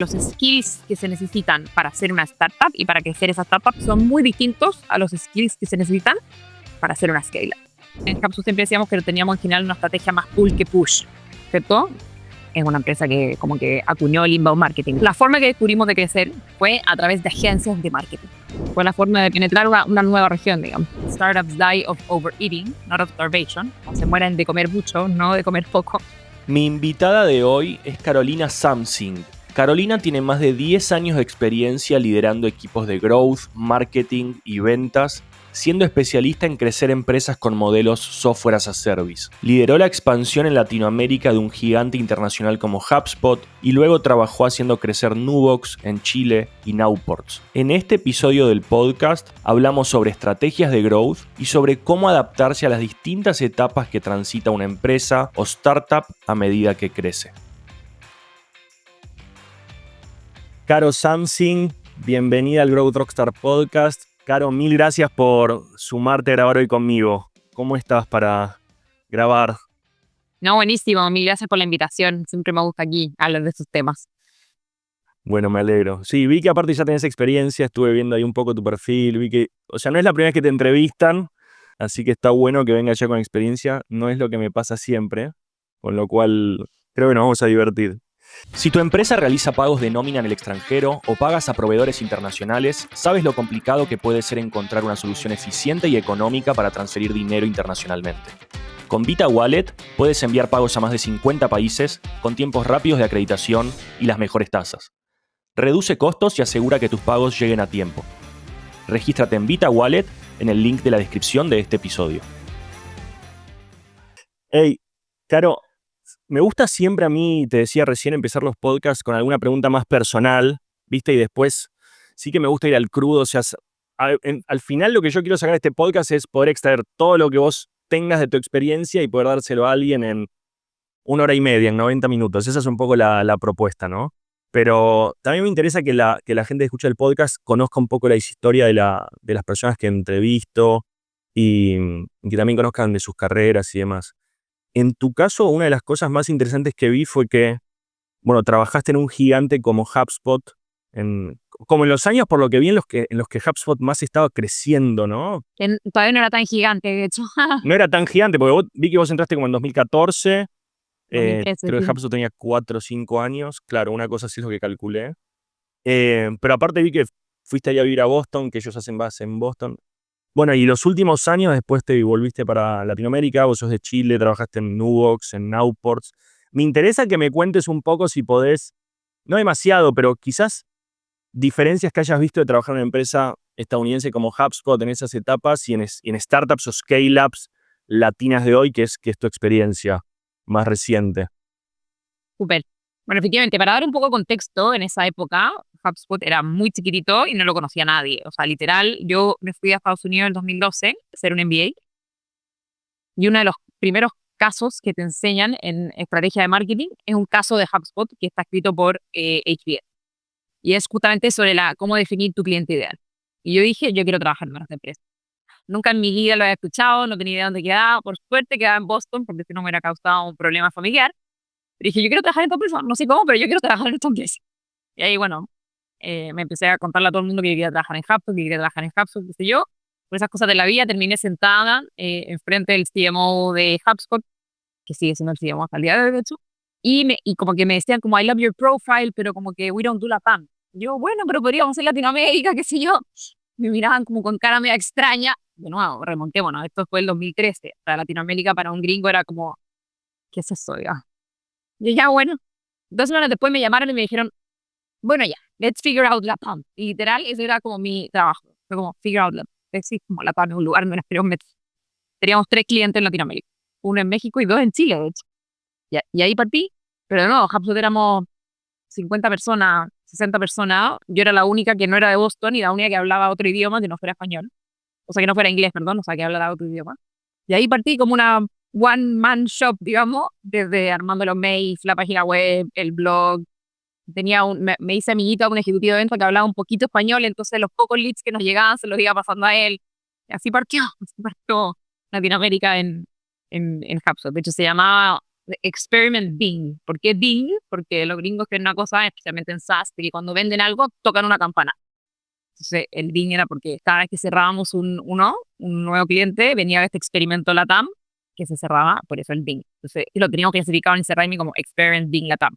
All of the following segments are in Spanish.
Los skills que se necesitan para hacer una startup y para crecer esa startup son muy distintos a los skills que se necesitan para hacer una scale-up. En HubSpot siempre decíamos que teníamos en general una estrategia más pull que push, ¿cierto? Es una empresa que como que acuñó el inbound marketing. La forma que descubrimos de crecer fue a través de agencias de marketing. Fue la forma de penetrar una nueva región, digamos. Startups die of overeating, not of starvation. Se mueren de comer mucho, no de comer poco. Mi invitada de hoy es Carolina Samsing. Carolina tiene más de 10 años de experiencia liderando equipos de growth, marketing y ventas, siendo especialista en crecer empresas con modelos software as a service. Lideró la expansión en Latinoamérica de un gigante internacional como HubSpot y luego trabajó haciendo crecer Nubox en Chile y Nowports. En este episodio del podcast hablamos sobre estrategias de growth y sobre cómo adaptarse a las distintas etapas que transita una empresa o startup a medida que crece. Caro Samsing, bienvenida al Growth Rockstar Podcast. Caro, mil gracias por sumarte a grabar hoy conmigo. ¿Cómo estás para grabar? No, buenísimo. Mil gracias por la invitación. Siempre me gusta aquí hablar de estos temas. Bueno, me alegro. Sí, vi que aparte ya tenés experiencia, estuve viendo ahí un poco tu perfil, vi que, o sea, no es la primera vez que te entrevistan, así que está bueno que vengas ya con experiencia. No es lo que me pasa siempre, con lo cual creo que nos vamos a divertir. Si tu empresa realiza pagos de nómina en el extranjero o pagas a proveedores internacionales, sabes lo complicado que puede ser encontrar una solución eficiente y económica para transferir dinero internacionalmente. Con Vita Wallet puedes enviar pagos a más de 50 países con tiempos rápidos de acreditación y las mejores tasas. Reduce costos y asegura que tus pagos lleguen a tiempo. Regístrate en Vita Wallet en el link de la descripción de este episodio. Hey, Caro, me gusta siempre a mí, te decía recién, empezar los podcasts con alguna pregunta más personal, ¿viste? Y después sí que me gusta ir al crudo. O sea, al final lo que yo quiero sacar de este podcast es poder extraer todo lo que vos tengas de tu experiencia y poder dárselo a alguien en 1 hora y media, en 90 minutos. Esa es un poco la propuesta, ¿no? Pero también me interesa que la gente que escucha el podcast conozca un poco la historia de las personas que entrevisto y que también conozcan de sus carreras y demás. En tu caso, una de las cosas más interesantes que vi fue que, bueno, trabajaste en un gigante como HubSpot, como en los años, por lo que vi, en los que HubSpot más estaba creciendo, ¿no? Todavía no era tan gigante, de hecho. No era tan gigante, porque vi que vos entraste como en 2014, 2013, creo que sí. HubSpot tenía 4 o 5 años, claro, una cosa así es lo que calculé. Pero aparte vi que fuiste ahí a vivir a Boston, que ellos hacen base en Boston. Bueno, y los últimos años después te volviste para Latinoamérica, vos sos de Chile, trabajaste en Nubox, en Nowports. Me interesa que me cuentes un poco, si podés, no demasiado, pero quizás diferencias que hayas visto de trabajar en una empresa estadounidense como HubSpot en esas etapas y en startups o scale-ups latinas de hoy, que es tu experiencia más reciente. Súper. Bueno, efectivamente, para dar un poco de contexto, en esa época, HubSpot era muy chiquitito y no lo conocía nadie. O sea, literal, yo me fui a Estados Unidos en el 2012 a hacer un MBA y uno de los primeros casos que te enseñan en estrategia de marketing es un caso de HubSpot que está escrito por HBS. Y es justamente sobre cómo definir tu cliente ideal. Y yo dije, yo quiero trabajar en una empresa. Nunca en mi vida lo había escuchado, no tenía idea de dónde quedaba. Por suerte quedaba en Boston, porque si no me hubiera causado un problema familiar. Pero dije, yo quiero trabajar en esta empresa. No sé cómo, pero yo quiero trabajar en esta empresa. Y ahí, bueno, me empecé a contarle a todo el mundo que yo quería trabajar en HubSpot, que quería trabajar en HubSpot, qué sé yo. Por esas cosas de la vida terminé sentada enfrente del CMO de HubSpot, que sigue siendo el CMO hasta el día de hoy, de hecho. Y como que me decían como, I love your profile, pero como que we don't do Latam. Yo, bueno, pero podríamos en Latinoamérica, qué sé yo. Me miraban como con cara media extraña. De nuevo, remonté, bueno, esto fue el 2013. O sea, Latinoamérica para un gringo era como, ¿qué es eso, ya? Y ya, bueno. 2 semanas después me llamaron y me dijeron, bueno, ya, let's figure out Latam. Y literal, eso era como mi trabajo. Fue como, figure out Latam. Sí, como Latam es un lugar donde nos queremos meter. Teníamos 3 clientes en Latinoamérica. 1 en México y 2 en Chile, de hecho. Y ahí partí. Pero no, HubSpot éramos 50 personas, 60 personas. Yo era la única que no era de Boston y la única que hablaba otro idioma que no fuera español. O sea, que no fuera inglés, perdón, o sea, que hablara otro idioma. Y ahí partí como una one-man shop, digamos, desde armando los mails, la página web, el blog. Me hice amiguito a un ejecutivo de venta que hablaba un poquito español, entonces los pocos leads que nos llegaban se los iba pasando a él. Y así partió Latinoamérica en HubSpot. De hecho, se llamaba Experiment Bing. ¿Por qué Bing? Porque los gringos creen una cosa, especialmente en SaaS, de que cuando venden algo tocan una campana. Entonces, el Bing era porque cada vez que cerrábamos un nuevo cliente, venía este experimento LATAM que se cerraba, por eso el Bing. Entonces, y lo teníamos clasificado en CRM como Experiment Bing LATAM.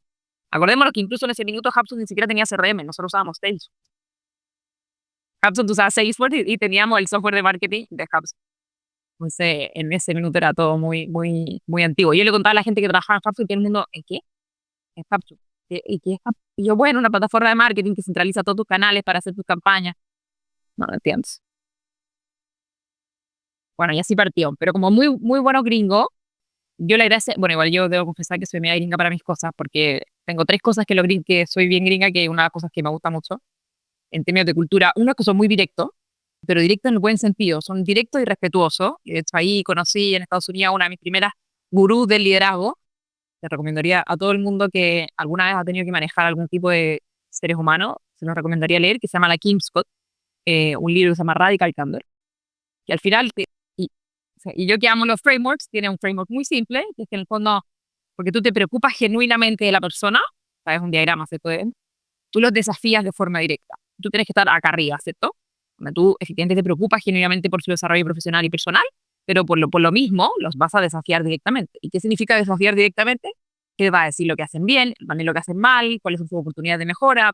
Acordémonos que incluso en ese minuto HubSpot ni siquiera tenía CRM, nosotros usábamos Salesforce. HubSpot usaba Salesforce y teníamos el software de marketing de HubSpot. Entonces, en ese minuto era todo muy, muy, muy antiguo. Yo le contaba a la gente que trabajaba en HubSpot y todo el mundo, ¿en qué? En HubSpot. ¿Y qué es HubSpot? Y yo, bueno, una plataforma de marketing que centraliza todos tus canales para hacer tus campañas. No lo entiendes. Bueno, y así partió. Pero como muy, muy bueno gringo, yo le agradezco, bueno, igual yo debo confesar que soy media gringa para mis cosas, porque tengo 3 cosas que soy bien gringa, que una de las cosas que me gusta mucho en términos de cultura. Uno es que son muy directos, pero directos en el buen sentido. Son directos y respetuosos. Y de hecho ahí conocí en Estados Unidos a una de mis primeras gurús del liderazgo. Le recomendaría a todo el mundo que alguna vez ha tenido que manejar algún tipo de seres humanos, se los recomendaría leer, que se llama la Kim Scott, un libro que se llama Radical Candor. Y al final, y yo que amo los frameworks, tiene un framework muy simple, que es que en el fondo, porque tú te preocupas genuinamente de la persona, sabes, un diagrama, ¿cierto? Tú los desafías de forma directa. Tú tienes que estar acá arriba, ¿cierto? Donde tú efectivamente te preocupas genuinamente por su desarrollo profesional y personal, pero por lo mismo los vas a desafiar directamente. ¿Y qué significa desafiar directamente? Que va a decir lo que hacen bien, también lo que hacen mal, cuáles son sus oportunidades de mejora,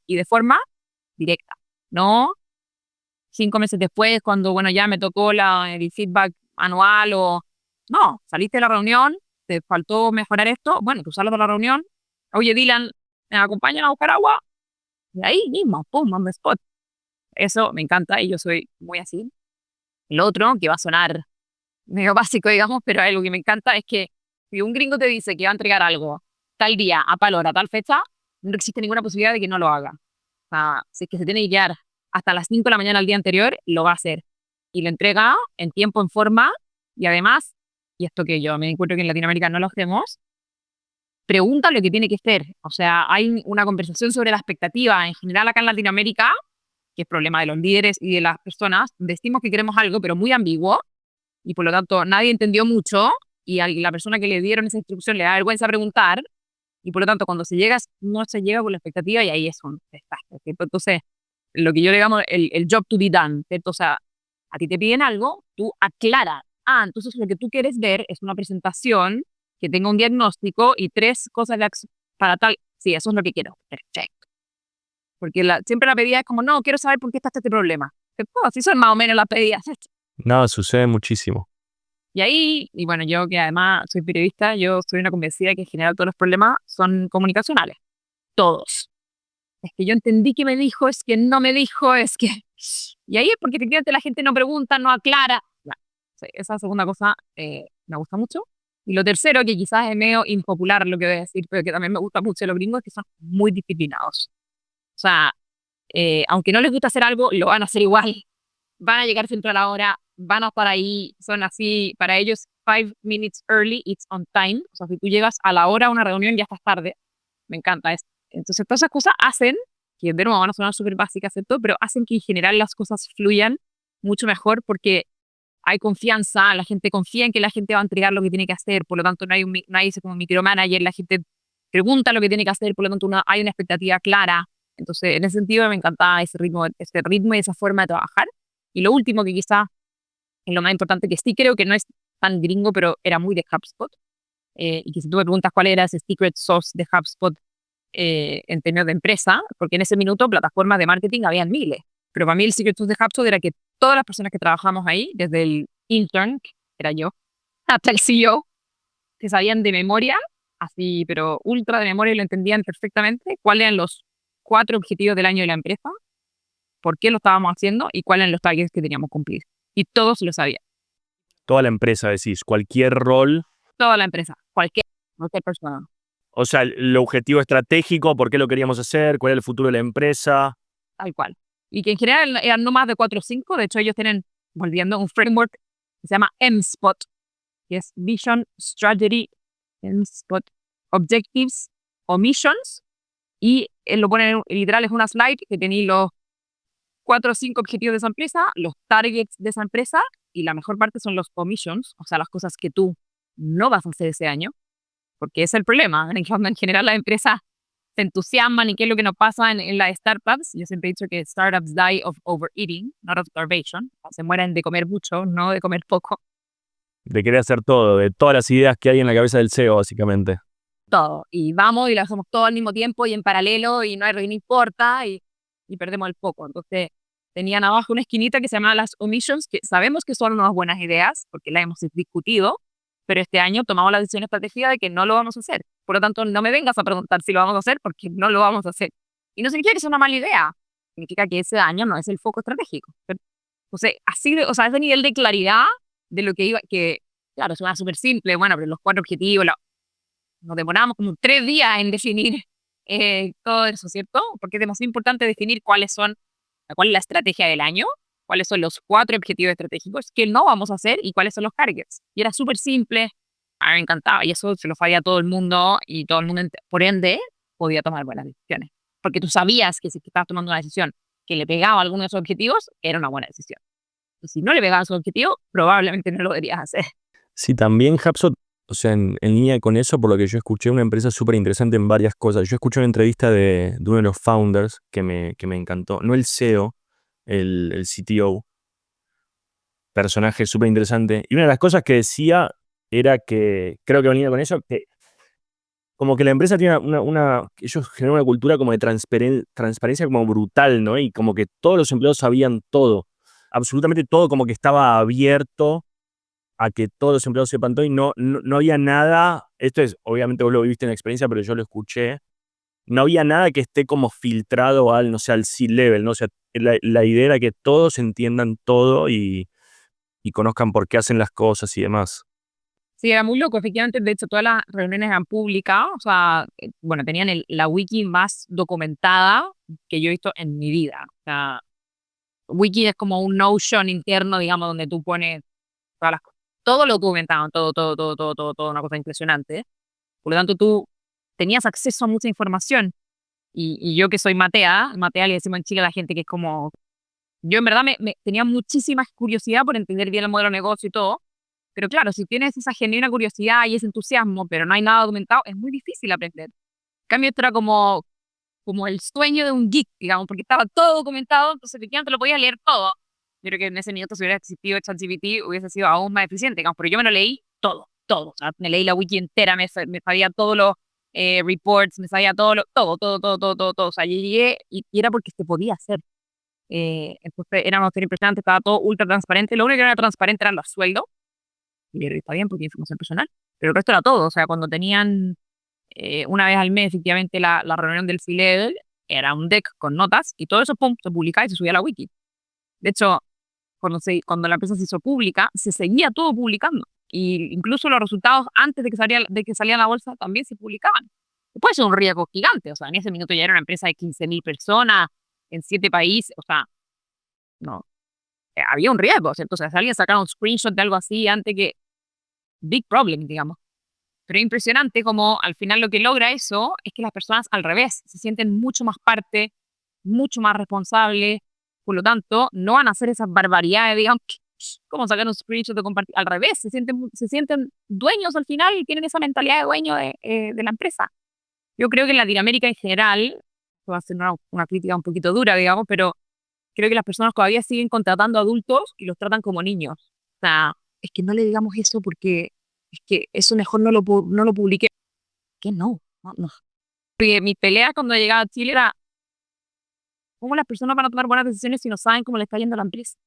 y de forma directa. No 5 meses después, cuando, bueno, ya me tocó el feedback anual no, saliste de la reunión, te faltó mejorar esto, bueno, tú sales de la reunión, oye, Dylan, ¿me acompañan a buscar agua? Y ahí mismo, pum, on the spot. Eso me encanta y yo soy muy así. Lo otro, que va a sonar medio básico, digamos, pero algo que me encanta es que si un gringo te dice que va a entregar algo tal día, a tal hora, a tal fecha, no existe ninguna posibilidad de que no lo haga. O sea, si es que se tiene que quedar hasta las 5 de la mañana al día anterior, lo va a hacer. Y lo entrega en tiempo, en forma, y además, y esto que yo me encuentro que en Latinoamérica no lo hacemos, pregunta lo que tiene que hacer. O sea, hay una conversación sobre la expectativa. En general acá en Latinoamérica, que es problema de los líderes y de las personas, decimos que queremos algo, pero muy ambiguo, y por lo tanto nadie entendió mucho, y a la persona que le dieron esa instrucción le da vergüenza preguntar, y por lo tanto cuando no se llega con la expectativa, y ahí es un desastre, ¿cierto? Entonces, lo que yo le llamo el job to be done, ¿cierto? O sea, a ti te piden algo, tú aclara. Entonces lo que tú quieres ver es una presentación que tenga un diagnóstico y 3 cosas para tal. Sí, eso es lo que quiero. Perfecto. Porque siempre la pedida es como, no, quiero saber por qué está este problema. Así son más o menos las pedidas. No, sucede muchísimo. Y ahí, y bueno, yo que además soy periodista, yo soy una convencida que en general todos los problemas son comunicacionales. Todos. Es que yo entendí que me dijo, es que no me dijo, es que... Y ahí es porque efectivamente la gente no pregunta, no aclara. Bueno, sí, esa segunda cosa me gusta mucho. Y lo tercero, que quizás es medio impopular lo que voy a decir, pero que también me gusta mucho de los gringos, es que son muy disciplinados. O sea, aunque no les gusta hacer algo, lo van a hacer igual. Van a llegar siempre a la hora, van a estar ahí, son así, para ellos 5 minutes early, it's on time. O sea, si tú llegas a la hora a una reunión, ya estás tarde. Me encanta eso. Entonces, todas esas cosas hacen, que de nuevo van a sonar súper básicas, ¿cierto? Pero hacen que en general las cosas fluyan mucho mejor porque hay confianza, la gente confía en que la gente va a entregar lo que tiene que hacer, por lo tanto no hay ese como micromanager, la gente pregunta lo que tiene que hacer, por lo tanto hay una expectativa clara. Entonces, en ese sentido me encanta ese ritmo y esa forma de trabajar. Y lo último que quizá es lo más importante, que sí creo que no es tan gringo, pero era muy de HubSpot, y que si tú me preguntas cuál era ese secret sauce de HubSpot en términos de empresa, porque en ese minuto plataformas de marketing habían miles, pero para mí el secret sauce de HubSpot era que todas las personas que trabajamos ahí, desde el intern, que era yo, hasta el CEO, se sabían de memoria, así, pero ultra de memoria, y lo entendían perfectamente, cuáles eran los 4 objetivos del año de la empresa, por qué lo estábamos haciendo y cuáles eran los targets que teníamos que cumplir. Y todos lo sabían. Toda la empresa, decís, cualquier rol. Toda la empresa, cualquier persona. O sea, el objetivo estratégico, por qué lo queríamos hacer, cuál era el futuro de la empresa. Tal cual. Y que en general eran no más de 4 o 5. De hecho, ellos tienen, volviendo, un framework que se llama MSPOT, que es Vision, Strategy, MSPOT, Objectives o Missions. Y él lo pone literal, es una slide que tiene los 4 o 5 objetivos de esa empresa, los targets de esa empresa, y la mejor parte son los omissions, o sea, las cosas que tú no vas a hacer ese año. porque ese es el problema. Cuando en general las empresas se entusiasman y qué es lo que nos pasa en las startups. Yo siempre he dicho que startups die of overeating, not of starvation. Se mueren de comer mucho, no de comer poco. De querer hacer todo, de todas las ideas que hay en la cabeza del CEO, básicamente. Todo. Y vamos y lo hacemos todo al mismo tiempo y en paralelo y no importa y perdemos el foco. Entonces, tenían abajo una esquinita que se llama las omissions, que sabemos que son unas buenas ideas porque las hemos discutido, pero este año tomamos la decisión estratégica de que no lo vamos a hacer. Por lo tanto, no me vengas a preguntar si lo vamos a hacer porque no lo vamos a hacer. Y no significa que sea una mala idea, significa que ese año no es el foco estratégico. Entonces, así de, o sea, ese nivel de claridad de lo que iba, que claro, suena súper simple, bueno, pero los 4 objetivos, nos demoramos como 3 días en definir todo eso, ¿cierto? Porque es demasiado importante definir cuál es la estrategia del año, cuáles son los 4 objetivos estratégicos que no vamos a hacer y cuáles son los targets. Y era súper simple, a mí me encantaba, y eso se lo sabía a todo el mundo, y todo el mundo, por ende, podía tomar buenas decisiones. Porque tú sabías que si estabas tomando una decisión que le pegaba a alguno de esos objetivos, era una buena decisión. Y si no le pegaba a esos objetivos, probablemente no lo deberías hacer. Sí, también HubSpot, o sea, en línea con eso, por lo que yo escuché, una empresa súper interesante en varias cosas. Yo escuché una entrevista de uno de los founders que me encantó. No el CEO, el CTO. Personaje súper interesante. Y una de las cosas que decía era que, creo que venía con eso, que como que la empresa tiene ellos generan una cultura como de transparencia como brutal, ¿no? Y como que todos los empleados sabían todo. Absolutamente todo, como que estaba abierto a que todos los empleados sepan todo y no había nada. Esto es, obviamente vos lo viviste en la experiencia, pero yo lo escuché. No había nada que esté como filtrado al, no sé, al C-level, ¿no? O sea, la idea era que todos entiendan todo y conozcan por qué hacen las cosas y demás. Sí, era muy loco, efectivamente, de hecho todas las reuniones eran públicas, o sea, bueno, tenían la wiki más documentada que yo he visto en mi vida. O sea, wiki es como un Notion interno, digamos, donde tú pones todas las cosas. Todo lo documentaban, todo, una cosa impresionante. Por lo tanto, tú tenías acceso a mucha información. Y yo que soy Matea le decimos en Chile a la gente que es como... Yo en verdad me tenía muchísima curiosidad por entender bien el modelo de negocio y todo. Pero claro, si tienes esa genuina curiosidad y ese entusiasmo, pero no hay nada documentado, es muy difícil aprender. En cambio, esto era como el sueño de un geek, digamos, porque estaba todo documentado, entonces efectivamente lo podías leer todo. Yo creo que en ese minuto, si hubiera existido ChatGPT, hubiese sido aún más eficiente, digamos, pero yo me lo leí todo. O sea, me leí la wiki entera, me sabía todos los reports, me sabía todo. O sea, yo llegué y era porque se podía hacer. Entonces era una serie impresionante, estaba todo ultra transparente. Lo único que no era transparente eran los sueldos, y está bien porque es información personal, pero el resto era todo. O sea, cuando tenían una vez al mes, efectivamente, la reunión del C-Level, era un deck con notas y todo eso, pum, se publicaba y se subía a la wiki. De hecho, cuando la empresa se hizo pública, se seguía todo publicando. Y incluso los resultados antes de que salía a la bolsa también se publicaban. Después es un riesgo gigante. O sea, en ese minuto ya era una empresa de 15.000 personas en 7 países. O sea, no, había un riesgo, ¿cierto? O sea, si alguien sacara un screenshot de algo así antes que... Big problem, digamos. Pero es impresionante como al final lo que logra eso es que las personas al revés se sienten mucho más parte, mucho más responsables, por lo tanto no van a hacer esas barbaridades, digamos, como sacar un screenshot de compartir, al revés, se sienten dueños al final y tienen esa mentalidad de dueño de la empresa. Yo creo que en Latinoamérica en general, va a ser una crítica un poquito dura, digamos, pero creo que las personas todavía siguen contratando adultos y los tratan como niños. O sea, es que no le digamos eso porque es que eso mejor no lo publique. ¿Qué no? No. Porque mi pelea cuando llegaba a Chile era cómo las personas van a tomar buenas decisiones si no saben cómo le está yendo a la empresa.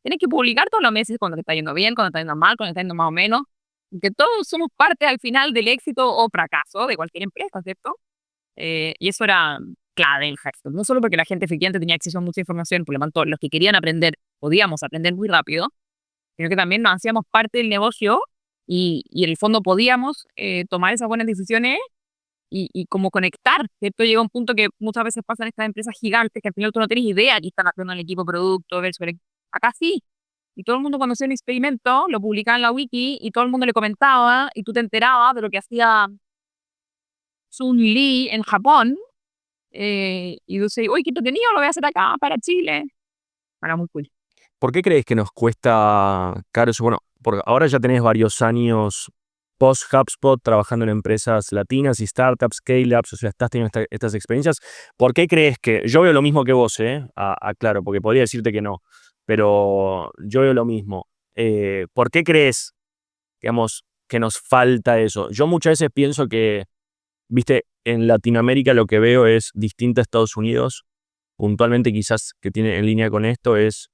Tienes que publicar todos los meses cuando te está yendo bien, cuando te está yendo mal, cuando te está yendo más o menos. Que todos somos parte al final del éxito o fracaso de cualquier empresa, ¿cierto? Y eso era clave en Hackstone. No solo porque la gente efectivamente tenía acceso a mucha información, por lo tanto, los que querían aprender podíamos aprender muy rápido, sino que también nos hacíamos parte del negocio y en el fondo podíamos tomar esas buenas decisiones y como conectar, ¿cierto? Llega un punto que muchas veces pasa en estas empresas gigantes que al final tú no tienes idea que están haciendo el equipo producto versus acá sí. Y todo el mundo cuando hacía un experimento lo publicaba en la wiki y todo el mundo le comentaba y tú te enterabas de lo que hacía Sun Lee en Japón y tú dices, uy, qué entretenido, lo voy a hacer acá para Chile. Era muy cool. ¿Por qué crees que nos cuesta caro eso? Bueno, porque ahora ya tenés varios años post-HubSpot, trabajando en empresas latinas y startups, scale-ups, o sea, estás teniendo estas experiencias. ¿Por qué crees que, yo veo lo mismo que vos, aclaro, porque podría decirte que no, pero yo veo lo mismo. ¿Por qué crees, digamos, que nos falta eso? Yo muchas veces pienso que, viste, en Latinoamérica lo que veo es distinto a Estados Unidos, puntualmente quizás que tiene en línea con esto es,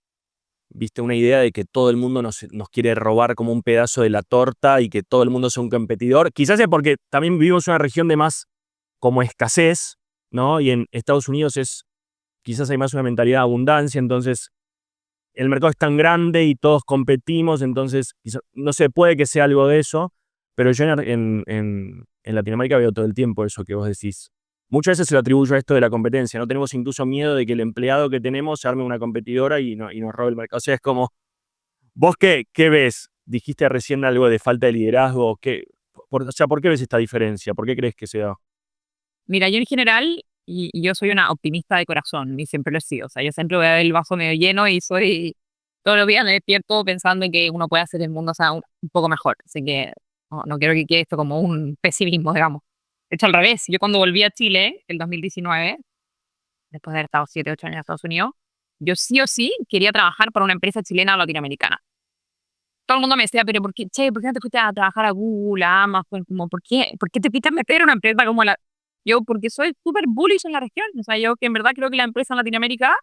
viste, una idea de que todo el mundo nos quiere robar como un pedazo de la torta y que todo el mundo sea un competidor. Quizás es porque también vivimos en una región de más como escasez, ¿no? Y en Estados Unidos quizás hay más una mentalidad de abundancia, entonces el mercado es tan grande y todos competimos, entonces no sé, puede que sea algo de eso, pero yo en Latinoamérica veo todo el tiempo eso que vos decís. Muchas veces se lo atribuyo a esto de la competencia, no tenemos incluso miedo de que el empleado que tenemos se arme una competidora y nos robe el mercado. O sea, es como, ¿vos qué ves? Dijiste recién algo de falta de liderazgo, o sea, ¿por qué ves esta diferencia? ¿Por qué crees que se da? Mira, yo en general, y yo soy una optimista de corazón, y siempre lo he sido. O sea, yo siempre voy a ver el vaso medio lleno y todos los días me despierto pensando en que uno puede hacer el mundo, o sea, un poco mejor. Así que no quiero que quede esto como un pesimismo, digamos. De hecho, al revés, yo cuando volví a Chile, el 2019, después de haber estado 7, 8 años en Estados Unidos, yo sí o sí quería trabajar para una empresa chilena o latinoamericana. Todo el mundo me decía, pero ¿por qué no te fuiste a trabajar a Google, a Amazon? Como, ¿por qué te pitas meter en una empresa como la...? Yo, porque soy súper bullish en la región. O sea, yo que en verdad creo que la empresa en Latinoamérica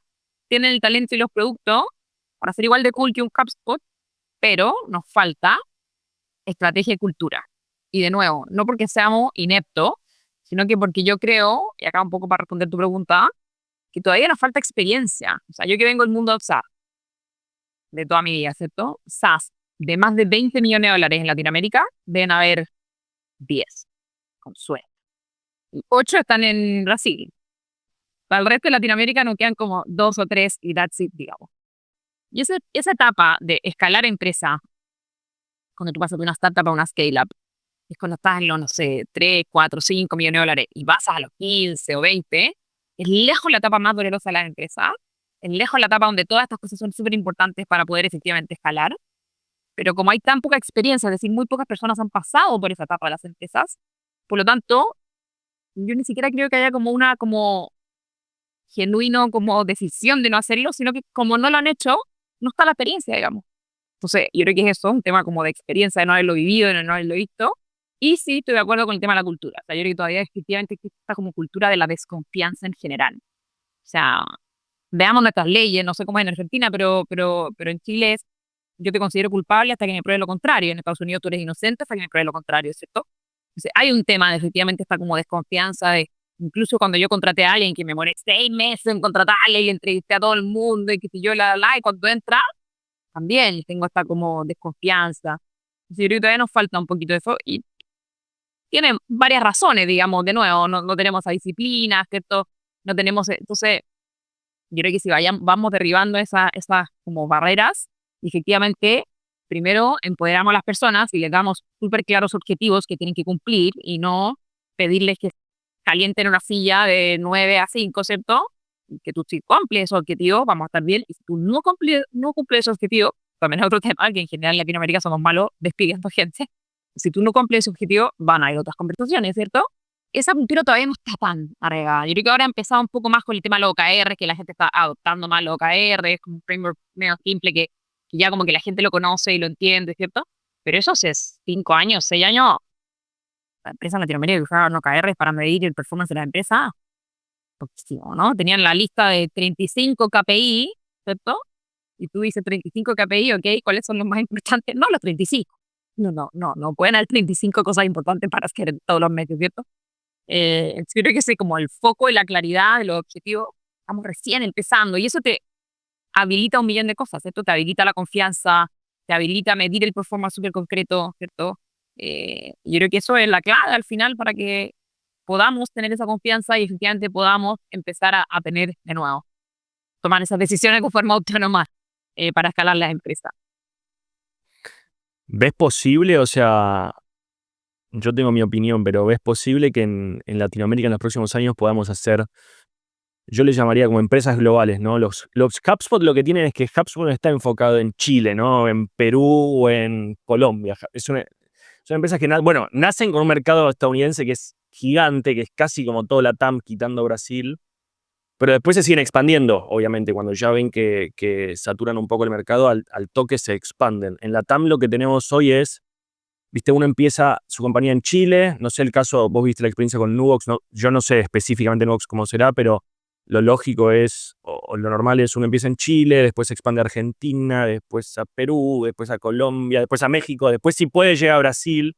tiene el talento y los productos para ser igual de cool que un HubSpot, pero nos falta estrategia y cultura. Y de nuevo, no porque seamos ineptos, sino que porque yo creo, y acá un poco para responder tu pregunta, que todavía nos falta experiencia. O sea, yo que vengo del mundo SaaS de toda mi vida, ¿cierto? SaaS de más de 20 millones de dólares en Latinoamérica, deben haber 10, con suerte. Y 8 están en Brasil. Para el resto de Latinoamérica nos quedan como 2 o 3 y that's it, digamos. Y esa etapa de escalar empresa, cuando tú pasas de una startup a una scale-up, es cuando estás en los, no sé, 3, 4, 5 millones de dólares y vas a los 15 o 20, es lejos la etapa más dolorosa de la empresa, es lejos la etapa donde todas estas cosas son súper importantes para poder efectivamente escalar, pero como hay tan poca experiencia, es decir, muy pocas personas han pasado por esa etapa de las empresas, por lo tanto, yo ni siquiera creo que haya como una como genuino como decisión de no hacerlo, sino que como no lo han hecho, no está la experiencia, digamos. Entonces, yo creo que es eso, un tema como de experiencia, de no haberlo vivido, de no haberlo visto. Y sí, estoy de acuerdo con el tema de la cultura. O sea, yo creo que todavía efectivamente existe esta como cultura de la desconfianza en general. O sea, veamos nuestras leyes, no sé cómo es en Argentina, pero en Chile yo te considero culpable hasta que me pruebe lo contrario. En Estados Unidos tú eres inocente hasta que me pruebe lo contrario, ¿cierto? Entonces, hay un tema de efectivamente esta como desconfianza de, incluso cuando yo contraté a alguien que me moré 6 meses en contratarle y entrevisté a todo el mundo y que si yo y cuando entra, también tengo esta como desconfianza. Entonces, yo creo que todavía nos falta un poquito de eso y tiene varias razones, digamos, de nuevo, no tenemos esa disciplina, ¿cierto? No tenemos, entonces, yo creo que si vamos derribando esas como barreras, efectivamente, primero empoderamos a las personas y les damos súper claros objetivos que tienen que cumplir y no pedirles que calienten una silla de 9 a 5, ¿cierto? Y que tú si cumples esos objetivos, vamos a estar bien. Y si tú no cumples esos objetivos, también es otro tema, que en general en Latinoamérica somos malos despidiendo gente. Si tú no cumples ese objetivo, van a ir otras conversaciones, ¿cierto? Esa cultura todavía no está tan arraigada. Yo creo que ahora ha empezado un poco más con el tema de los OKR, que la gente está adoptando más los OKR, es como un framework medio simple que ya como que la gente lo conoce y lo entiende, ¿cierto? Pero eso hace 5 años, 6 años, la empresa en Latinoamérica que usaban OKR para medir el performance de la empresa, poquísimo, ¿no? Tenían la lista de 35 KPI, ¿cierto? Y tú dices 35 KPI, ok, ¿cuáles son los más importantes? No, los 35. No pueden haber 35 cosas importantes para hacer todos los meses, ¿cierto? Creo que ese como el foco y la claridad de los objetivos, estamos recién empezando y eso te habilita un millón de cosas, ¿cierto? Te habilita la confianza, te habilita medir el performance súper concreto, ¿cierto? Yo creo que eso es la clave al final para que podamos tener esa confianza y efectivamente podamos empezar a tener de nuevo, tomar esas decisiones de forma autónoma para escalar las empresas. ¿Ves posible, o sea, yo tengo mi opinión, pero ves posible que en Latinoamérica en los próximos años podamos hacer, yo les llamaría como empresas globales, ¿no? Los HubSpot lo que tienen es que HubSpot está enfocado en Chile, ¿no? En Perú o en Colombia. Son empresas que, bueno, nacen con un mercado estadounidense que es gigante, que es casi como todo la TAM, quitando Brasil, pero después se siguen expandiendo, obviamente, cuando ya ven que saturan un poco el mercado, al toque se expanden. En la TAM lo que tenemos hoy es, viste, uno empieza su compañía en Chile, no sé el caso, vos viste la experiencia con Nubox, no, yo no sé específicamente Nubox cómo será, pero lo lógico es, o lo normal es, uno empieza en Chile, después se expande a Argentina, después a Perú, después a Colombia, después a México, después si puede llegar a Brasil,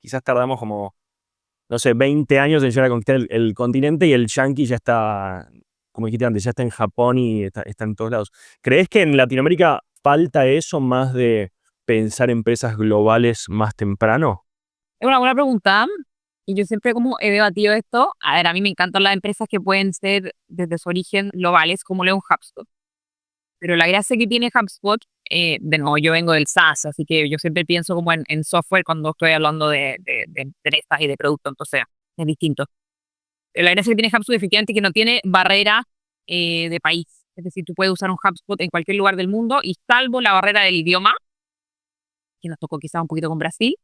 quizás tardamos como, no sé, 20 años en llegar a conquistar el continente y el yankee ya está, como dijiste antes, ya está en Japón y está en todos lados. ¿Crees que en Latinoamérica falta eso más de pensar empresas globales más temprano? Es una buena pregunta. Y yo siempre como he debatido esto. A ver, a mí me encantan las empresas que pueden ser desde su origen globales, como Leon HubSpot. Pero la gracia que tiene HubSpot, de nuevo, yo vengo del SaaS, así que yo siempre pienso como en software cuando estoy hablando de empresas y de productos, entonces es distinto. La gracia que tiene HubSpot efectivamente es que no tiene barrera de país. Es decir, tú puedes usar un HubSpot en cualquier lugar del mundo y salvo la barrera del idioma, que nos tocó quizás un poquito con Brasil,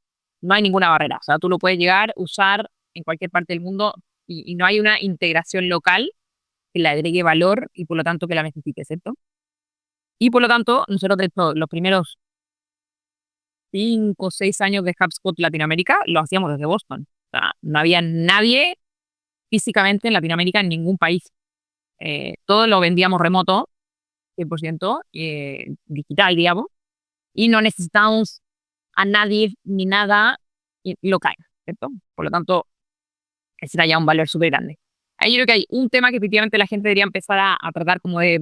no hay ninguna barrera. O sea, tú lo puedes llegar, usar en cualquier parte del mundo y no hay una integración local que le agregue valor y por lo tanto que la necesite, ¿cierto? Y por lo tanto, nosotros de hecho, los primeros 5 o 6 años de HubSpot Latinoamérica lo hacíamos desde Boston. O sea, no había nadie físicamente en Latinoamérica en ningún país. Todo lo vendíamos remoto, 100%, digital, digamos, y no necesitábamos a nadie ni nada local, ¿cierto? Por lo tanto, ese era ya un valor súper grande. Ahí yo creo que hay un tema que efectivamente la gente debería empezar a tratar como de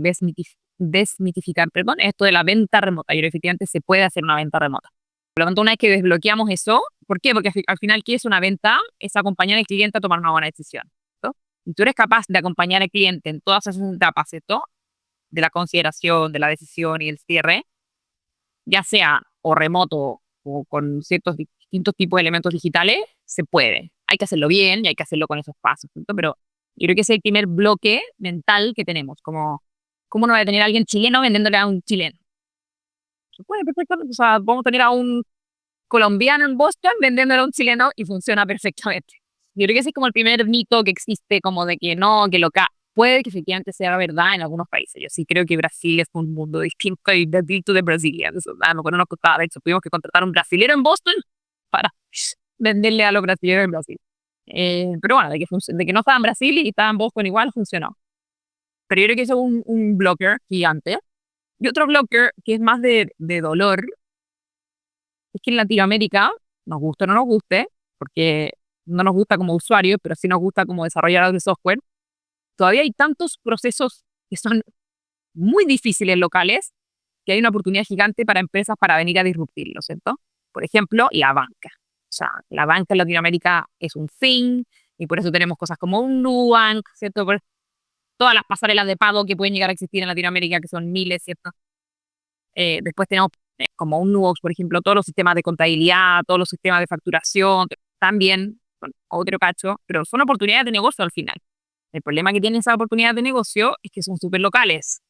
desmitificar, perdón, esto de la venta remota. Yo creo que efectivamente se puede hacer una venta remota. Por lo tanto, una vez que desbloqueamos eso, ¿por qué? Porque al final, ¿qué es una venta? Es acompañar al cliente a tomar una buena decisión, ¿cierto? Y tú eres capaz de acompañar al cliente en todas esas etapas, ¿cierto? De la consideración, de la decisión y el cierre, ya sea o remoto o con ciertos distintos tipos de elementos digitales, se puede. Hay que hacerlo bien y hay que hacerlo con esos pasos, ¿cierto? Pero yo creo que ese es el primer bloque mental que tenemos, como ¿cómo no va a tener a alguien chileno vendiéndole a un chileno? Se puede perfectamente, o sea, podemos tener a un colombiano en Boston vendiéndole a un chileno y funciona perfectamente. Yo creo que ese es como el primer mito que existe, como de que no, que loca. Puede que efectivamente sea verdad en algunos países. Yo sí creo que Brasil es un mundo distinto y distinto de Brasilia. Eso, a lo mejor no nos costaba. De hecho, tuvimos que contratar a un brasilero en Boston para venderle a los brasileños en Brasil. Pero bueno, de que no estaba en Brasil y estaba en Boston igual, funcionó. Pero yo creo que eso es un blocker gigante. Y otro blocker que es más de dolor es que en Latinoamérica, nos guste o no nos guste, porque no nos gusta como usuarios, pero sí nos gusta como desarrolladores de software, todavía hay tantos procesos que son muy difíciles locales que hay una oportunidad gigante para empresas para venir a disruptirlo, ¿cierto? Por ejemplo, la banca. O sea, la banca en Latinoamérica es un thing y por eso tenemos cosas como un Nubank, ¿cierto? Por todas las pasarelas de pago que pueden llegar a existir en Latinoamérica, que son miles, ¿cierto? Después tenemos como un Nubox, por ejemplo, todos los sistemas de contabilidad, todos los sistemas de facturación, también son otro cacho, pero son oportunidades de negocio al final. El problema que tienen esas oportunidades de negocio es que son súper locales,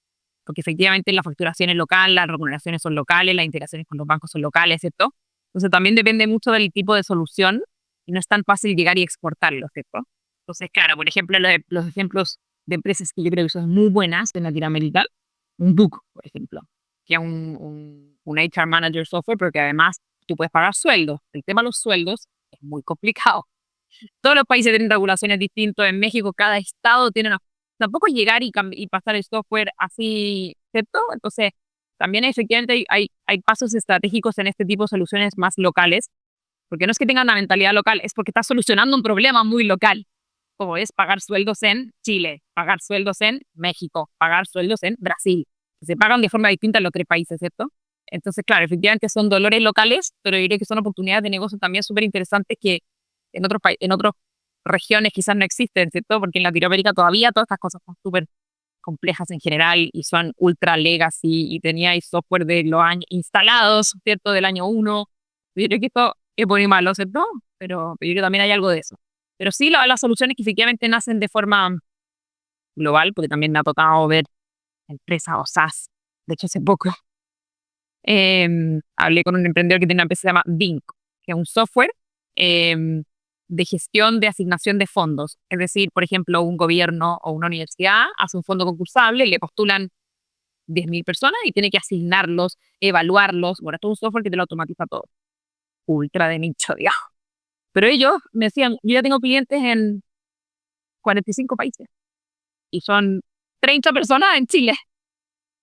porque efectivamente la facturación es local, las remuneraciones son locales, las integraciones con los bancos son locales, ¿cierto? Entonces también depende mucho del tipo de solución y no es tan fácil llegar y exportarlo, ¿cierto? Entonces, claro, por ejemplo, los ejemplos de empresas que yo creo que son muy buenas en Latinoamérica, un Book, por ejemplo, que es un HR Manager software, porque además tú puedes pagar sueldos. El tema de los sueldos es muy complicado. Todos los países tienen regulaciones distintas. En México, cada estado tiene una... Tampoco es llegar y pasar el software así, ¿cierto? Entonces, también efectivamente hay pasos estratégicos en este tipo de soluciones más locales, porque no es que tengan una mentalidad local, es porque está solucionando un problema muy local, como es pagar sueldos en Chile, pagar sueldos en México, pagar sueldos en Brasil. Se pagan de forma distinta en los tres países, ¿cierto? Entonces, claro, efectivamente son dolores locales, pero yo diría que son oportunidades de negocio también súper interesantes que en otras regiones quizás no existen, ¿cierto? Porque en Latinoamérica todavía todas estas cosas son súper complejas en general y son ultra legacy y teníais software de los años instalados, ¿cierto? Del año 1. Yo creo que esto es muy malo, ¿cierto? Pero yo creo que también hay algo de eso. Pero sí, las soluciones que efectivamente nacen de forma global, porque también me ha tocado ver empresas o SaaS. De hecho, hace poco hablé con un emprendedor que tiene una empresa que se llama Vinco. que es un software de gestión de asignación de fondos. Es decir, por ejemplo, un gobierno o una universidad hace un fondo concursable y le postulan 10.000 personas y tiene que asignarlos, evaluarlos. Bueno, esto es un software que te lo automatiza todo. Ultra de nicho, digamos. Pero ellos me decían, yo ya tengo clientes en 45 países y son 30 personas en Chile.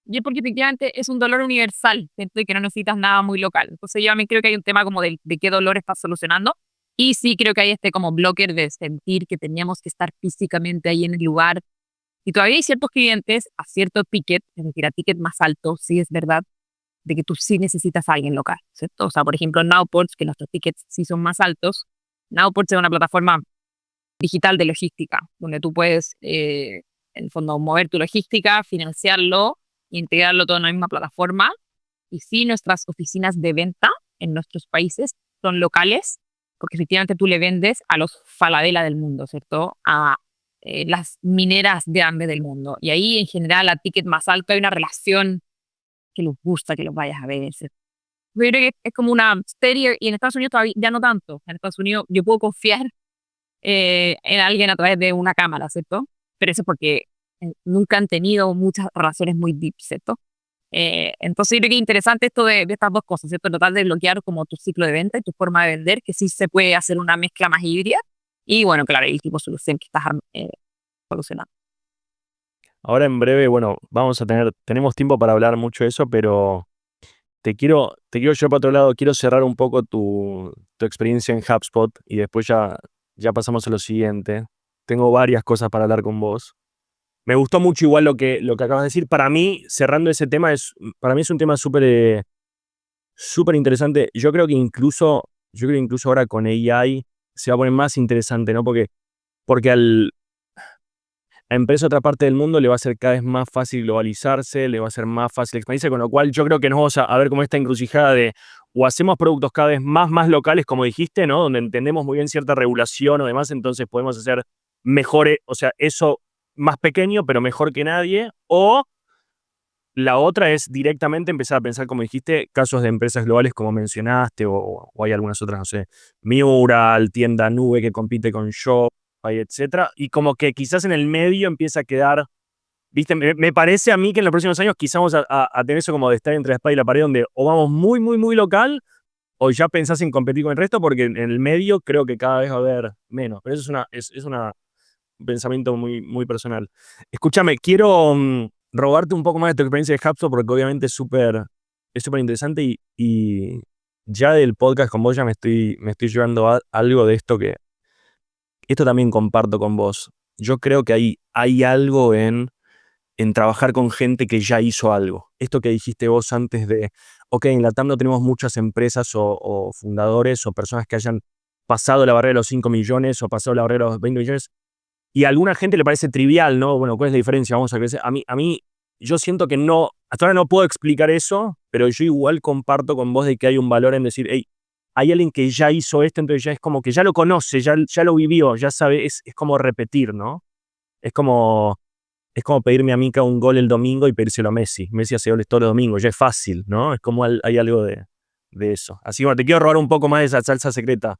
Y es porque efectivamente es un dolor universal, ¿cierto? Y que no necesitas nada muy local. Entonces yo también creo que hay un tema como de qué dolor estás solucionando. Y sí creo que hay este como blocker de sentir que teníamos que estar físicamente ahí en el lugar. Y todavía hay ciertos clientes a cierto ticket, es decir, a ticket más alto, sí es verdad, de que tú sí necesitas a alguien local, ¿cierto? O sea, por ejemplo, Nowports, que nuestros tickets sí son más altos. Nowports es una plataforma digital de logística, donde tú puedes, en el fondo, mover tu logística, financiarlo, integrarlo todo en la misma plataforma. Y sí, nuestras oficinas de venta en nuestros países son locales, porque efectivamente tú le vendes a los Falabella del mundo, ¿cierto? A las mineras grandes del mundo. Y ahí, en general, a ticket más alto hay una relación que les gusta que los vayas a ver. ¿Cierto? Yo creo que es como una serie, y en Estados Unidos todavía ya no tanto. En Estados Unidos yo puedo confiar en alguien a través de una cámara, ¿cierto? Pero eso es porque nunca han tenido muchas relaciones muy deep, ¿cierto? Entonces yo creo que es interesante esto de estas dos cosas, ¿cierto? Tratar de bloquear como tu ciclo de venta y tu forma de vender, que sí se puede hacer una mezcla más híbrida. Y bueno, claro, el tipo de solución que estás solucionando. Ahora en breve, bueno, tenemos tiempo para hablar mucho de eso, pero te quiero llevar para otro lado, quiero cerrar un poco tu experiencia en HubSpot y después ya pasamos a lo siguiente. Tengo varias cosas para hablar con vos. Me gustó mucho igual lo que acabas de decir. Para mí, cerrando ese tema, para mí es un tema súper interesante. Yo creo que incluso ahora con AI se va a poner más interesante, ¿no? Porque a empresa de otra parte del mundo le va a ser cada vez más fácil globalizarse, le va a ser más fácil expandirse, con lo cual yo creo que nos vamos a ver como esta encrucijada de o hacemos productos cada vez más locales, como dijiste, ¿no? Donde entendemos muy bien cierta regulación o demás, entonces podemos hacer mejores, o sea, eso más pequeño, pero mejor que nadie, o la otra es directamente empezar a pensar, como dijiste, casos de empresas globales como mencionaste, o hay algunas otras, no sé, Mural, tienda nube que compite con Shopify, etcétera, y como que quizás en el medio empieza a quedar, viste, me parece a mí que en los próximos años quizás vamos a tener eso como de estar entre la espada y la pared, donde o vamos muy local, o ya pensás en competir con el resto, porque en el medio creo que cada vez va a haber menos, pero eso un pensamiento muy personal. Escúchame, quiero robarte un poco más de tu experiencia de HubSpot porque obviamente es súper interesante y ya del podcast con vos ya me estoy llevando algo de esto que esto también comparto con vos. Yo creo que hay algo en trabajar con gente que ya hizo algo. Esto que dijiste vos antes de, ok, en LATAM no tenemos muchas empresas o fundadores o personas que hayan pasado la barrera de los 5 millones o pasado la barrera de los 20 millones. Y a alguna gente le parece trivial, ¿no? Bueno, ¿cuál es la diferencia? Vamos a crecer. A mí, yo siento que no, hasta ahora no puedo explicar eso, pero yo igual comparto con vos de que hay un valor en decir, hey, hay alguien que ya hizo esto, entonces ya es como que ya lo conoce, ya lo vivió, ya sabe, es como repetir, ¿no? Es como, es como pedirme a Mika un gol el domingo y pedírselo a Messi. Messi hace goles todos los domingos, ya es fácil, ¿no? Es como hay algo de eso. Así que bueno, te quiero robar un poco más de esa salsa secreta.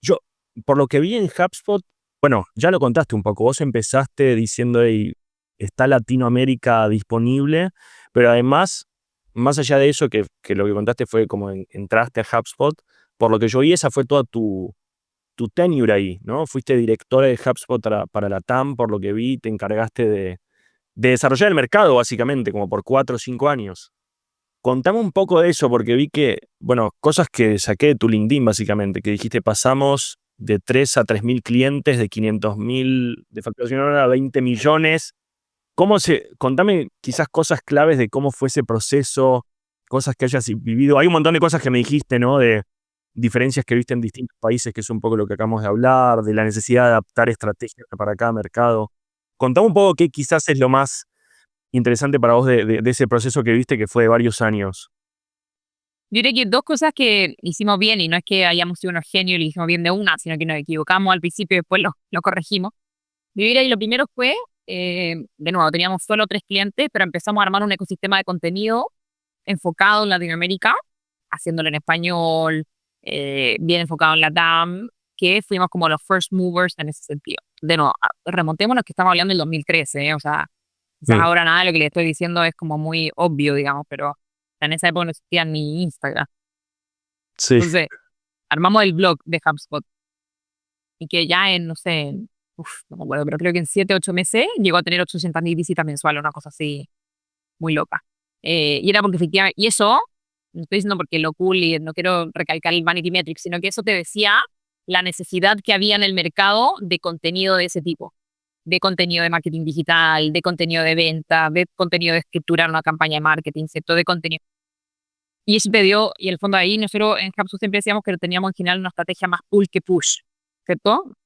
Yo, por lo que vi en HubSpot, bueno, ya lo contaste un poco. Vos empezaste diciendo, hey, está Latinoamérica disponible, pero además, más allá de eso, que lo que contaste fue como entraste a HubSpot, por lo que yo vi, esa fue toda tu tenure ahí, ¿no? Fuiste directora de HubSpot para la TAM, por lo que vi, te encargaste de desarrollar el mercado, básicamente, como por 4 o 5 años. Contame un poco de eso, porque vi que, bueno, cosas que saqué de tu LinkedIn, básicamente, que dijiste, pasamos de 3 a 3.000 clientes, de 500.000 de facturación a 20 millones. Contame quizás cosas claves de cómo fue ese proceso, cosas que hayas vivido. Hay un montón de cosas que me dijiste, ¿no? De diferencias que viste en distintos países, que es un poco lo que acabamos de hablar, de la necesidad de adaptar estrategias para cada mercado. Contame un poco qué quizás es lo más interesante para vos de ese proceso que viste que fue de varios años. Yo creo que dos cosas que hicimos bien, y no es que hayamos sido unos genios y lo hicimos bien de una, sino que nos equivocamos al principio y después lo corregimos. Yo diría que lo primero fue, de nuevo, teníamos solo 3 clientes, pero empezamos a armar un ecosistema de contenido enfocado en Latinoamérica, haciéndolo en español, bien enfocado en la TAM, que fuimos como los first movers en ese sentido. De nuevo, remontémonos que estamos hablando del 2013, o sea, quizás Mm, ahora nada de lo que le estoy diciendo es como muy obvio, digamos, pero en esa época no existía ni Instagram. sí, Entonces, armamos el blog de HubSpot y que ya en, no sé, no me acuerdo, pero creo que en 7, 8 meses llegó a tener 800.000 visitas mensuales, una cosa así muy loca. Y era porque efectivamente, y eso, no estoy diciendo porque lo cool y no quiero recalcar el Vanity Metrics, sino que eso te decía la necesidad que había en el mercado de contenido de ese tipo, de contenido de marketing digital, de contenido de venta, de contenido de escriturar una campaña de marketing, ¿cierto? De contenido. Y eso te dio, y el fondo ahí, nosotros en Capsule siempre decíamos que teníamos en general una estrategia más pull que push, ¿cierto?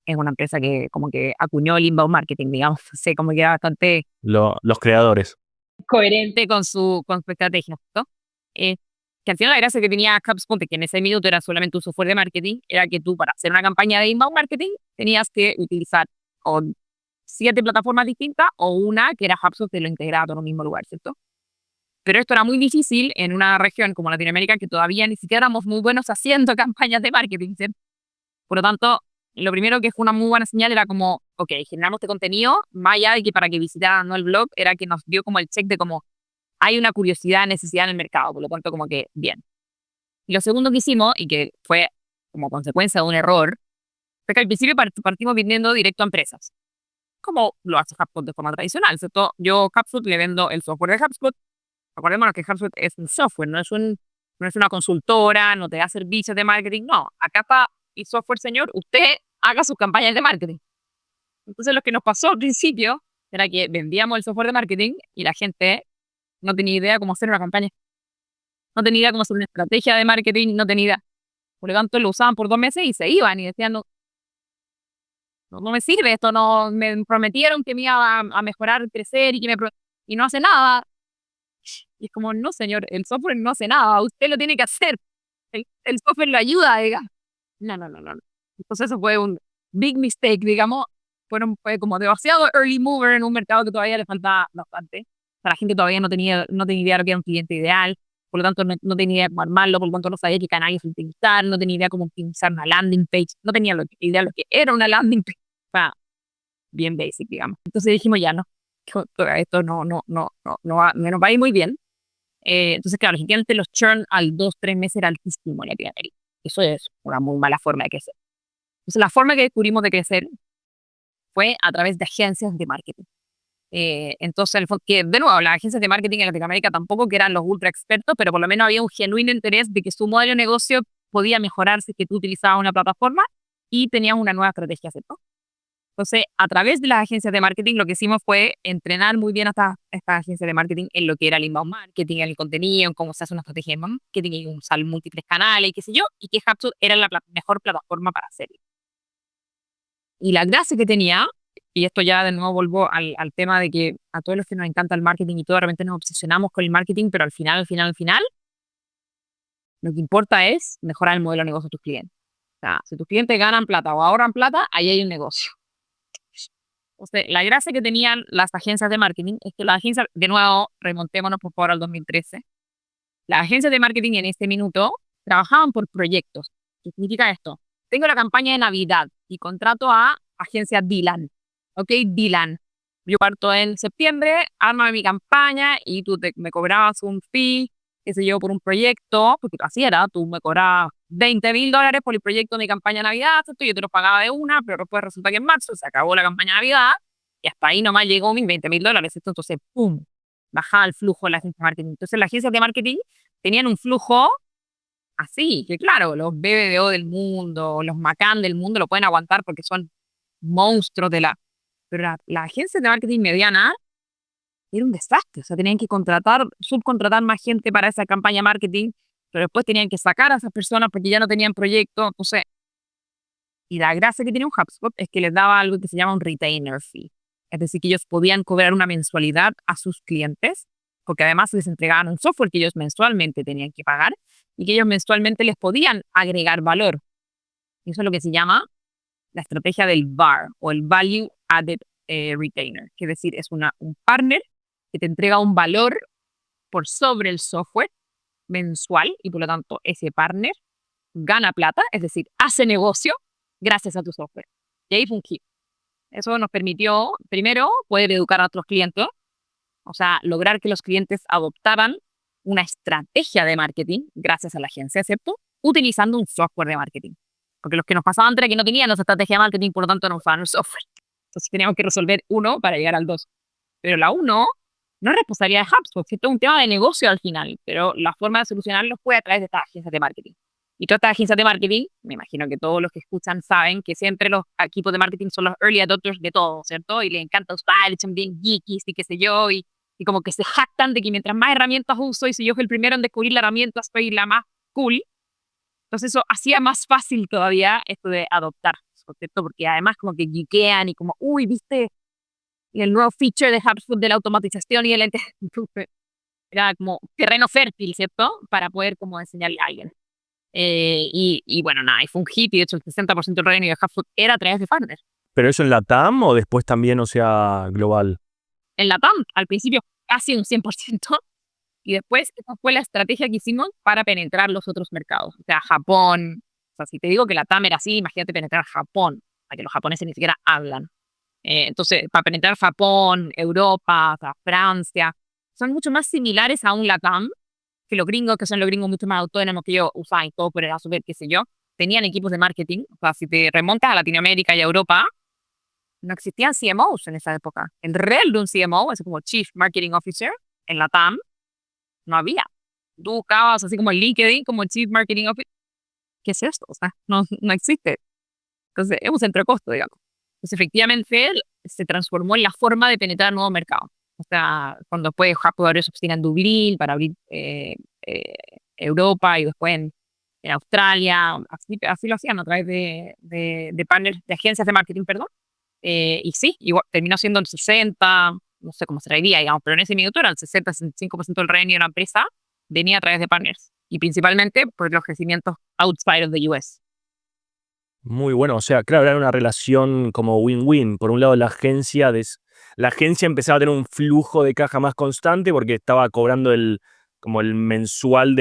Es una empresa que como que acuñó el inbound marketing, digamos, sé, como que era bastante los creadores. coherente con su estrategia, ¿no? Que al final la gracia que tenía HubSpot, que en ese minuto era solamente un software de marketing, era que tú para hacer una campaña de inbound marketing tenías que utilizar o 7 plataformas distintas o una que era HubSpot que lo integraba todo en un mismo lugar, ¿cierto? Pero esto era muy difícil en una región como Latinoamérica que todavía ni siquiera éramos muy buenos haciendo campañas de marketing, ¿cierto? Por lo tanto, lo primero que fue una muy buena señal era como, ok, generamos este contenido, más allá de que para que visitaran, ¿no?, el blog, era que nos dio como el check de como hay una curiosidad, necesidad en el mercado, por lo tanto, como que bien. Y lo segundo que hicimos, y que fue como consecuencia de un error, fue que al principio partimos vendiendo directo a empresas, como lo hace HubSpot de forma tradicional, ¿cierto? Yo, HubSpot, le vendo el software de HubSpot. Acordémonos que HubSpot es un software, no es una consultora, no te da servicios de marketing, no. Acá está el software, señor, usted haga sus campañas de marketing. Entonces, lo que nos pasó al principio era que vendíamos el software de marketing y la gente no tenía idea cómo hacer una campaña. No tenía idea cómo hacer una estrategia de marketing, no tenía idea. Por lo tanto, lo usaban por 2 meses y se iban y decían, no, no me sirve esto, no, me prometieron que me iba a mejorar, crecer y no hace nada. Y es como, no, señor, el software no hace nada, usted lo tiene que hacer. El software lo ayuda, diga. No, no, no, no. Entonces eso fue un big mistake, digamos. Fue como demasiado early mover en un mercado que todavía le faltaba bastante. O sea, la gente todavía no tenía idea de lo que era un cliente ideal, por lo tanto no tenía idea de cómo armarlo, por lo tanto no sabía qué canales utilizar, no tenía idea cómo optimizar una landing page, no tenía idea de lo que era una landing page. O sea, bien basic, digamos. Entonces dijimos, ya no, esto no nos va a ir muy bien. Entonces, claro, efectivamente los churn al 2, 3 meses era altísimo en Latinoamérica. Eso es una muy mala forma de crecer. Entonces, la forma que descubrimos de crecer fue a través de agencias de marketing. Entonces, que de nuevo, las agencias de marketing en Latinoamérica tampoco que eran los ultra expertos, pero por lo menos había un genuino interés de que su modelo de negocio podía mejorar si es que tú utilizabas una plataforma y tenías una nueva estrategia, ¿cierto? Entonces, a través de las agencias de marketing, lo que hicimos fue entrenar muy bien a estas agencias de marketing en lo que era el inbound marketing, en el contenido, en cómo se hace una estrategia de marketing, y usar múltiples canales, y qué sé yo, y que HubSpot era la mejor plataforma para hacerlo. Y la gracia que tenía, y esto ya de nuevo vuelvo al tema de que a todos los que nos encanta el marketing y todo, de repente nos obsesionamos con el marketing, pero al final, lo que importa es mejorar el modelo de negocio de tus clientes. O sea, si tus clientes ganan plata o ahorran plata, ahí hay un negocio. Entonces, la gracia que tenían las agencias de marketing es que las agencias, de nuevo, remontémonos por favor al 2013, las agencias de marketing en este minuto trabajaban por proyectos. ¿Qué significa esto? Tengo la campaña de Navidad y contrato a agencia Dylan. ¿Ok? Dylan. Yo parto en septiembre, ármame mi campaña y tú me cobrabas un fee, qué sé yo, por un proyecto, porque así era, tú me cobrabas $20,000 por el proyecto de mi campaña de Navidad, ¿cierto? Yo te lo pagaba de una, pero después resulta que en marzo se acabó la campaña de Navidad y hasta ahí nomás llegó mis $20,000, ¿cierto? Entonces, ¡pum! Bajaba el flujo de la agencia de marketing. Entonces, las agencias de marketing tenían un flujo así, que claro, los BBDO del mundo, los Macan del mundo lo pueden aguantar porque son monstruos de la... Pero la agencia de marketing mediana era un desastre. O sea, tenían que subcontratar más gente para esa campaña de marketing, pero después tenían que sacar a esas personas porque ya no tenían proyecto. Entonces, y la gracia que tiene un HubSpot es que les daba algo que se llama un retainer fee. Es decir, que ellos podían cobrar una mensualidad a sus clientes, porque además les entregaban un software que ellos mensualmente tenían que pagar y que ellos mensualmente les podían agregar valor. Y eso es lo que se llama la estrategia del VAR o el Value Added Retainer, que es decir, es un partner que te entrega un valor por sobre el software mensual y por lo tanto ese partner gana plata, es decir, hace negocio gracias a tu software. Y ahí fue un hit. Eso nos permitió, primero, poder educar a otros clientes, o sea, lograr que los clientes adoptaran una estrategia de marketing gracias a la agencia, ¿cierto? Utilizando un software de marketing. Porque los que nos pasaban antes era que no tenían esa estrategia de marketing, por lo tanto no usaban el software. Entonces teníamos que resolver uno para llegar al dos. Pero la uno no es responsabilidad de HubSpot, ¿cierto? Es un tema de negocio al final, pero la forma de solucionarlo fue a través de estas agencias de marketing. Y todas estas agencias de marketing, me imagino que todos los que escuchan saben que siempre los equipos de marketing son los early adopters de todo, ¿cierto? Y les encanta usar, son bien geekies y qué sé yo, y como que se jactan de que mientras más herramientas uso y si yo fui el primero en descubrir la herramienta, soy la más cool. Entonces eso hacía más fácil todavía esto de adoptar, ¿cierto? Porque además como que geekean y como, uy, ¿viste el nuevo feature de HubSpot de la automatización y el era como terreno fértil, ¿cierto? Para poder como enseñarle a alguien. Y bueno, nada, y fue un hit y de hecho el 60% del revenue de HubSpot era a través de partners. ¿Pero eso en la TAM o después también, o sea, global? En la TAM, al principio casi un 100%, y después esa fue la estrategia que hicimos para penetrar los otros mercados. O sea, Japón, o sea, si te digo que la TAM era así, imagínate penetrar Japón, a que los japoneses ni siquiera hablan. Entonces, para penetrar Japón, Europa, o sea, Francia, son mucho más similares a un LATAM que los gringos, que son los gringos mucho más autónomos que yo, usaban todo por el super, qué sé yo, tenían equipos de marketing. O sea, si te remontas a Latinoamérica y a Europa, no existían CMOs en esa época. El real de un CMO, es como Chief Marketing Officer, en la TAM, no había. Tú buscabas así como en LinkedIn, como Chief Marketing Officer. ¿Qué es esto? O sea, no existe. Entonces, es un centro de costo, digamos. Entonces, efectivamente, se transformó en la forma de penetrar nuevos mercados. O sea, cuando después Hubspot abrió su oficina en Dublín para abrir Europa y después en Australia, así lo hacían a través de partners, de agencias de marketing, perdón. Y sí, igual, terminó siendo el 60, no sé cómo se diría, digamos, pero en ese minuto era el 60-65% del revenue de la empresa venía a través de partners y principalmente por los crecimientos outside of the US. Muy bueno, o sea, claro, era una relación como win-win. Por un lado, la agencia empezaba a tener un flujo de caja más constante porque estaba cobrando como el mensual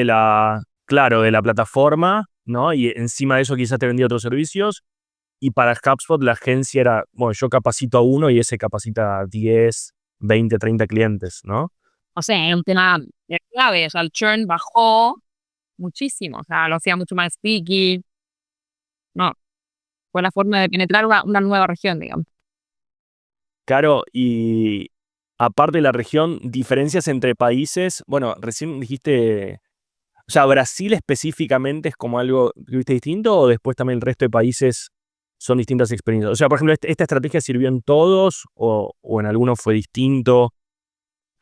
claro, de la plataforma, ¿no? Y encima de eso quizás te vendía otros servicios. Y para HubSpot la agencia era, bueno, yo capacito a uno y ese capacita a 10, 20, 30 clientes, ¿no? O sea, es un tema clave, o sea, el churn bajó muchísimo, o sea, lo hacía mucho más sticky, no, fue la forma de penetrar una nueva región, digamos. Claro, y aparte de la región, diferencias entre países, bueno, recién dijiste, o sea, Brasil específicamente es como algo que viste distinto o después también el resto de países son distintas experiencias. O sea, por ejemplo, ¿esta estrategia sirvió en todos o en algunos fue distinto?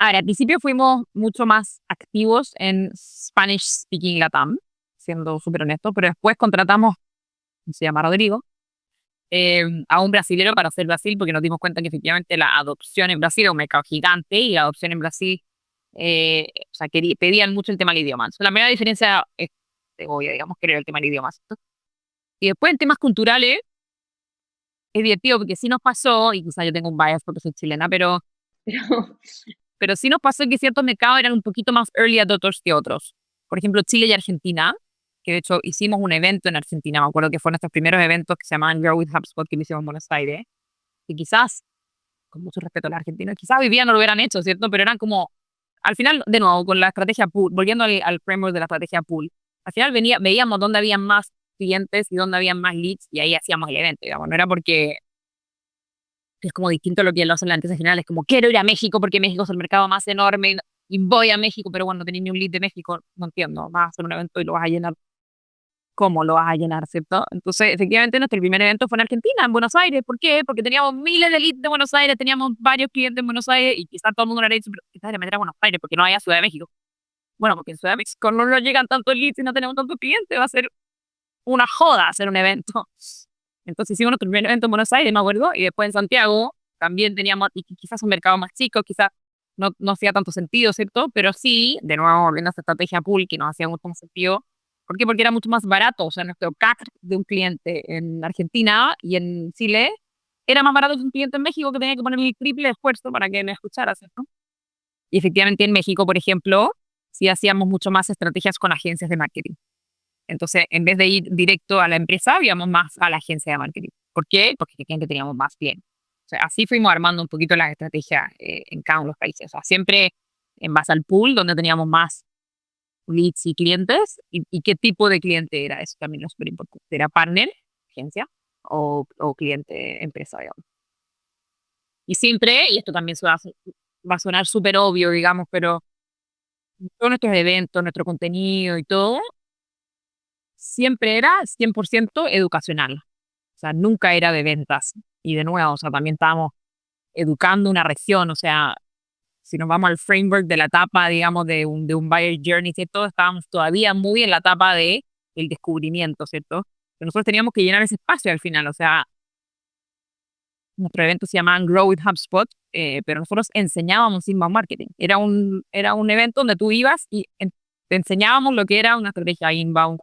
A ver, al principio fuimos mucho más activos en Spanish Speaking Latam, siendo súper honesto, pero después contratamos, se llama Rodrigo, a un brasilero para hacer Brasil, porque nos dimos cuenta que efectivamente la adopción en Brasil es un mercado gigante y la adopción en Brasil, o sea, pedían mucho el tema del idioma. Entonces, la primera diferencia es obvia, digamos, que era el tema del idioma, ¿cierto? Y después en temas culturales, es divertido porque sí nos pasó, y quizás yo tengo un bias porque soy chilena, pero, pero sí nos pasó que ciertos mercados eran un poquito más early adopters que otros. Por ejemplo, Chile y Argentina, que de hecho hicimos un evento en Argentina, me acuerdo que fueron nuestros primeros eventos que se llamaban Grow with HubSpot, que lo hicimos en Buenos Aires, que quizás, con mucho respeto a los argentinos, quizás hoy día no lo hubieran hecho, ¿cierto? Pero eran como, al final, de nuevo, con la estrategia pool, volviendo al framework de la estrategia pool, al final veíamos dónde había más clientes y dónde había más leads y ahí hacíamos el evento, digamos, no era porque es como distinto a lo que lo hacen las empresas generales, como quiero ir a México porque México es el mercado más enorme y voy a México, pero bueno, no tenés ni un lead de México, no entiendo, vas a hacer un evento y lo vas a llenar. ¿Cómo lo vas a llenar, cierto? Entonces, efectivamente, nuestro primer evento fue en Argentina, en Buenos Aires. ¿Por qué? Porque teníamos miles de leads de Buenos Aires, teníamos varios clientes en Buenos Aires y quizás todo el mundo le habría dicho, pero quizás de meter a Buenos Aires porque no hay a Ciudad de México. Bueno, porque en Ciudad de México no nos llegan tantos leads y no tenemos tantos clientes, va a ser una joda hacer un evento. Entonces hicimos nuestro primer evento en Buenos Aires, me acuerdo, y después en Santiago también teníamos, y quizás un mercado más chico, quizás no hacía tanto sentido, ¿cierto? Pero sí, de nuevo, volviendo a esta estrategia pool que nos hacía mucho más sentido. ¿Por qué? Porque era mucho más barato. O sea, nuestro CAC de un cliente en Argentina y en Chile era más barato que un cliente en México que tenía que poner el triple esfuerzo para que me escuchara, ¿cierto? Y efectivamente en México, por ejemplo, sí hacíamos mucho más estrategias con agencias de marketing. Entonces, en vez de ir directo a la empresa, íbamos más a la agencia de marketing. ¿Por qué? Porque el cliente teníamos más clientes. O sea, así fuimos armando un poquito la estrategia en cada uno de los países. O sea, siempre en base al pool donde teníamos más leads y clientes y qué tipo de cliente era. Eso también es súper importante. ¿Era partner, agencia o cliente, empresa, digamos? Y siempre, y esto también va a sonar súper obvio, digamos, pero todos nuestros eventos, nuestro contenido y todo, siempre era 100% educacional. O sea, nunca era de ventas. Y de nuevo, o sea, también estábamos educando una región, o sea, si nos vamos al framework de la etapa, digamos, de un buyer journey, ¿cierto? Estábamos todavía muy en la etapa de el descubrimiento, ¿cierto? Pero nosotros teníamos que llenar ese espacio al final, o sea, nuestro evento se llamaba Grow with HubSpot, pero nosotros enseñábamos inbound marketing. Era un evento donde tú ibas y te enseñábamos lo que era una estrategia inbound,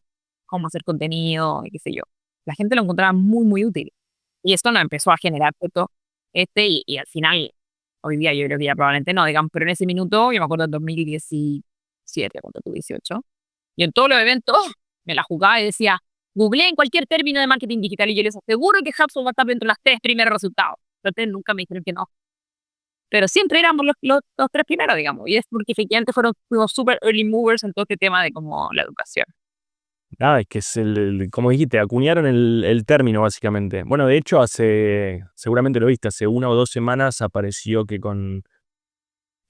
cómo hacer contenido, y qué sé yo. La gente lo encontraba muy, muy útil. Y esto nos empezó a generar, ¿cierto? Y al final, hoy día yo creo que ya probablemente no, digamos, pero en ese minuto, yo me acuerdo en 2017, cuando tuve 18, y en todos los eventos me la jugaba y decía, googleé en cualquier término de marketing digital y yo les aseguro que HubSpot va a estar dentro de las 3 primeros resultados. Pero ustedes nunca me dijeron que no. Pero siempre éramos los 3 primeros, digamos. Y es porque efectivamente fuimos super early movers en todo este tema de como la educación. Nada, es que es como dijiste, acuñaron el término básicamente. Bueno, de hecho, seguramente lo viste, hace 1 o 2 semanas apareció que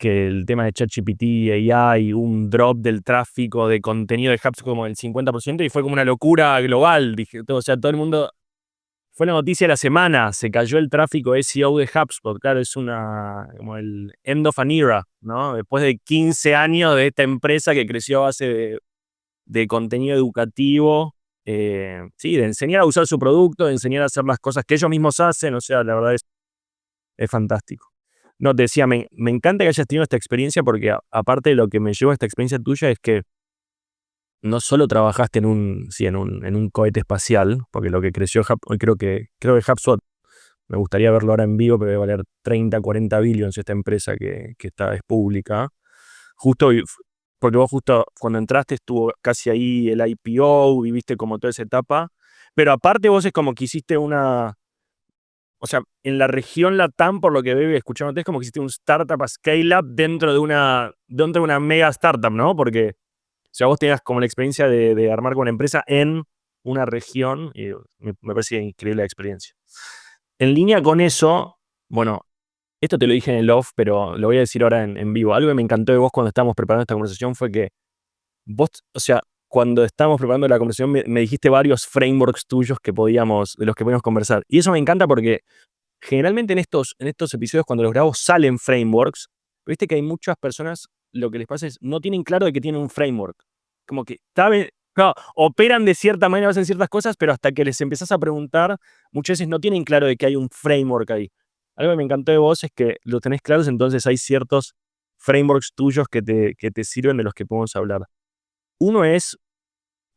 el tema de ChatGPT, AI, un drop del tráfico de contenido de HubSpot como el 50% y fue como una locura global. Dije, o sea, todo el mundo, fue la noticia de la semana, se cayó el tráfico SEO de HubSpot. Claro, es como el end of an era, ¿no? Después de 15 años de esta empresa que creció a base de contenido educativo, sí, de enseñar a usar su producto, de enseñar a hacer las cosas que ellos mismos hacen, o sea, la verdad es fantástico. No, te decía, me encanta que hayas tenido esta experiencia porque aparte de lo que me llevó a esta experiencia tuya es que no solo trabajaste en un cohete espacial, porque lo que creció, creo que HubSpot, me gustaría verlo ahora en vivo, pero debe valer 30, 40 billions esta empresa que es pública. Justo, porque vos justo cuando entraste estuvo casi ahí el IPO, viviste como toda esa etapa, pero aparte vos es como que hiciste o sea, en la región LATAM, por lo que veo y escuchándote, es como que hiciste un startup a scale-up dentro de una mega startup, ¿no? Porque, o sea, vos tenías como la experiencia de armar con una empresa en una región y me parece increíble la experiencia. En línea con eso, bueno, esto te lo dije en el off, pero lo voy a decir ahora en vivo. Algo que me encantó de vos cuando estábamos preparando esta conversación fue que vos, o sea, cuando estábamos preparando la conversación me dijiste varios frameworks tuyos de los que podíamos conversar. Y eso me encanta porque generalmente en estos episodios cuando los grabo salen frameworks, pero viste que hay muchas personas, lo que les pasa es no tienen claro de que tienen un framework. Como que saben, claro, operan de cierta manera, hacen ciertas cosas, pero hasta que les empezás a preguntar, muchas veces no tienen claro de que hay un framework ahí. Algo que me encantó de vos es que lo tenés claros, entonces hay ciertos frameworks tuyos que te sirven de los que podemos hablar. Uno es,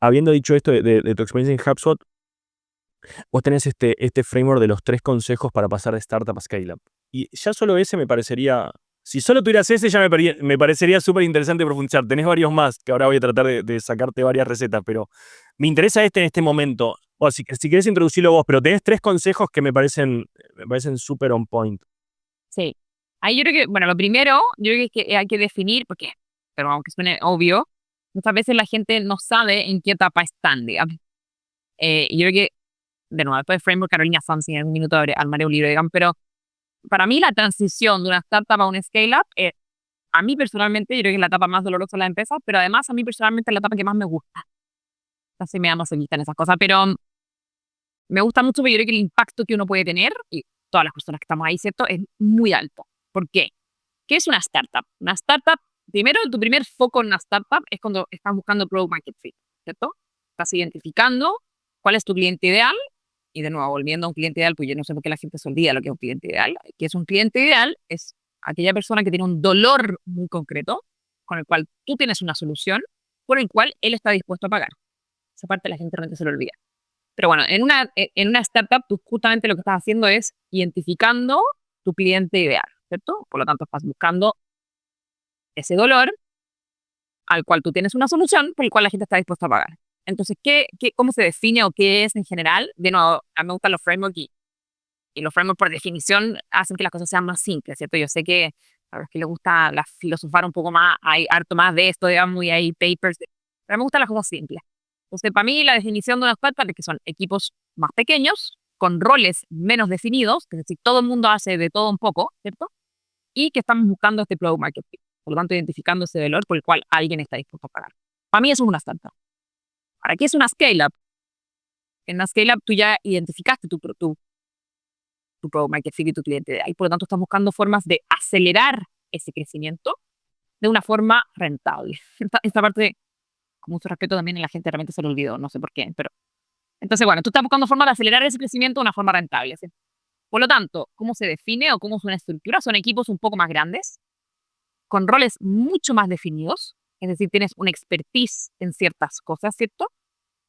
habiendo dicho esto de tu experiencia en HubSpot, vos tenés este framework de los 3 consejos para pasar de startup a scale-up. Y ya solo ese me parecería, si solo tuvieras ese ya me parecería súper interesante profundizar. Tenés varios más, que ahora voy a tratar de sacarte varias recetas, pero me interesa en este momento. O si querés introducirlo vos, pero tenés 3 consejos que me parecen súper on point. Sí. Ahí yo creo que, bueno, lo primero, yo creo que hay que definir, porque, pero aunque suene obvio, muchas veces la gente no sabe en qué etapa están, digamos. Y yo creo que, de nuevo, después de Framework, Carolina Sanz, en un minuto armaré un libro, digamos, pero para mí la transición de una startup a un scale-up, a mí personalmente, yo creo que es la etapa más dolorosa de la empresa, pero además a mí personalmente es la etapa que más me gusta. Casi me da masoquista en esas cosas, pero me gusta mucho porque yo creo que el impacto que uno puede tener, y todas las personas que estamos ahí, ¿cierto?, es muy alto. ¿Por qué? ¿Qué es una startup? Una startup, primero, tu primer foco en una startup es cuando estás buscando product market fit, ¿cierto? Estás identificando cuál es tu cliente ideal, y de nuevo, volviendo a un cliente ideal, pues yo no sé por qué la gente se olvida lo que es un cliente ideal. ¿Qué es un cliente ideal? Es aquella persona que tiene un dolor muy concreto, con el cual tú tienes una solución, por el cual él está dispuesto a pagar. Esa parte la gente realmente se lo olvida. Pero bueno, en una startup, tú justamente lo que estás haciendo es identificando tu cliente ideal, ¿cierto? Por lo tanto, estás buscando ese dolor al cual tú tienes una solución por el cual la gente está dispuesta a pagar. Entonces, cómo se define o qué es en general? De nuevo, a mí me gustan los frameworks y los frameworks por definición hacen que las cosas sean más simples, ¿cierto? Yo sé que a los que les gusta filosofar un poco más, hay harto más de esto, digamos, y hay papers, pero me gustan las cosas simples. Entonces, para mí, la definición de una squad es que son equipos más pequeños, con roles menos definidos, es decir, todo el mundo hace de todo un poco, ¿cierto? Y que estamos buscando este product market fit, por lo tanto, identificando ese valor por el cual alguien está dispuesto a pagar. Para mí, eso es una startup. ¿Para qué es una scale-up? En una scale-up tú ya identificaste tu product market fit y tu cliente ideal. Y por lo tanto, estás buscando formas de acelerar ese crecimiento de una forma rentable. Esta parte, con mucho respeto, también la gente realmente se lo olvidó, no sé por qué, pero... Entonces, bueno, tú estás buscando formas de acelerar ese crecimiento de una forma rentable, ¿sí? Por lo tanto, ¿cómo se define o cómo es una estructura? Son equipos un poco más grandes, con roles mucho más definidos, es decir, tienes una expertise en ciertas cosas, ¿cierto?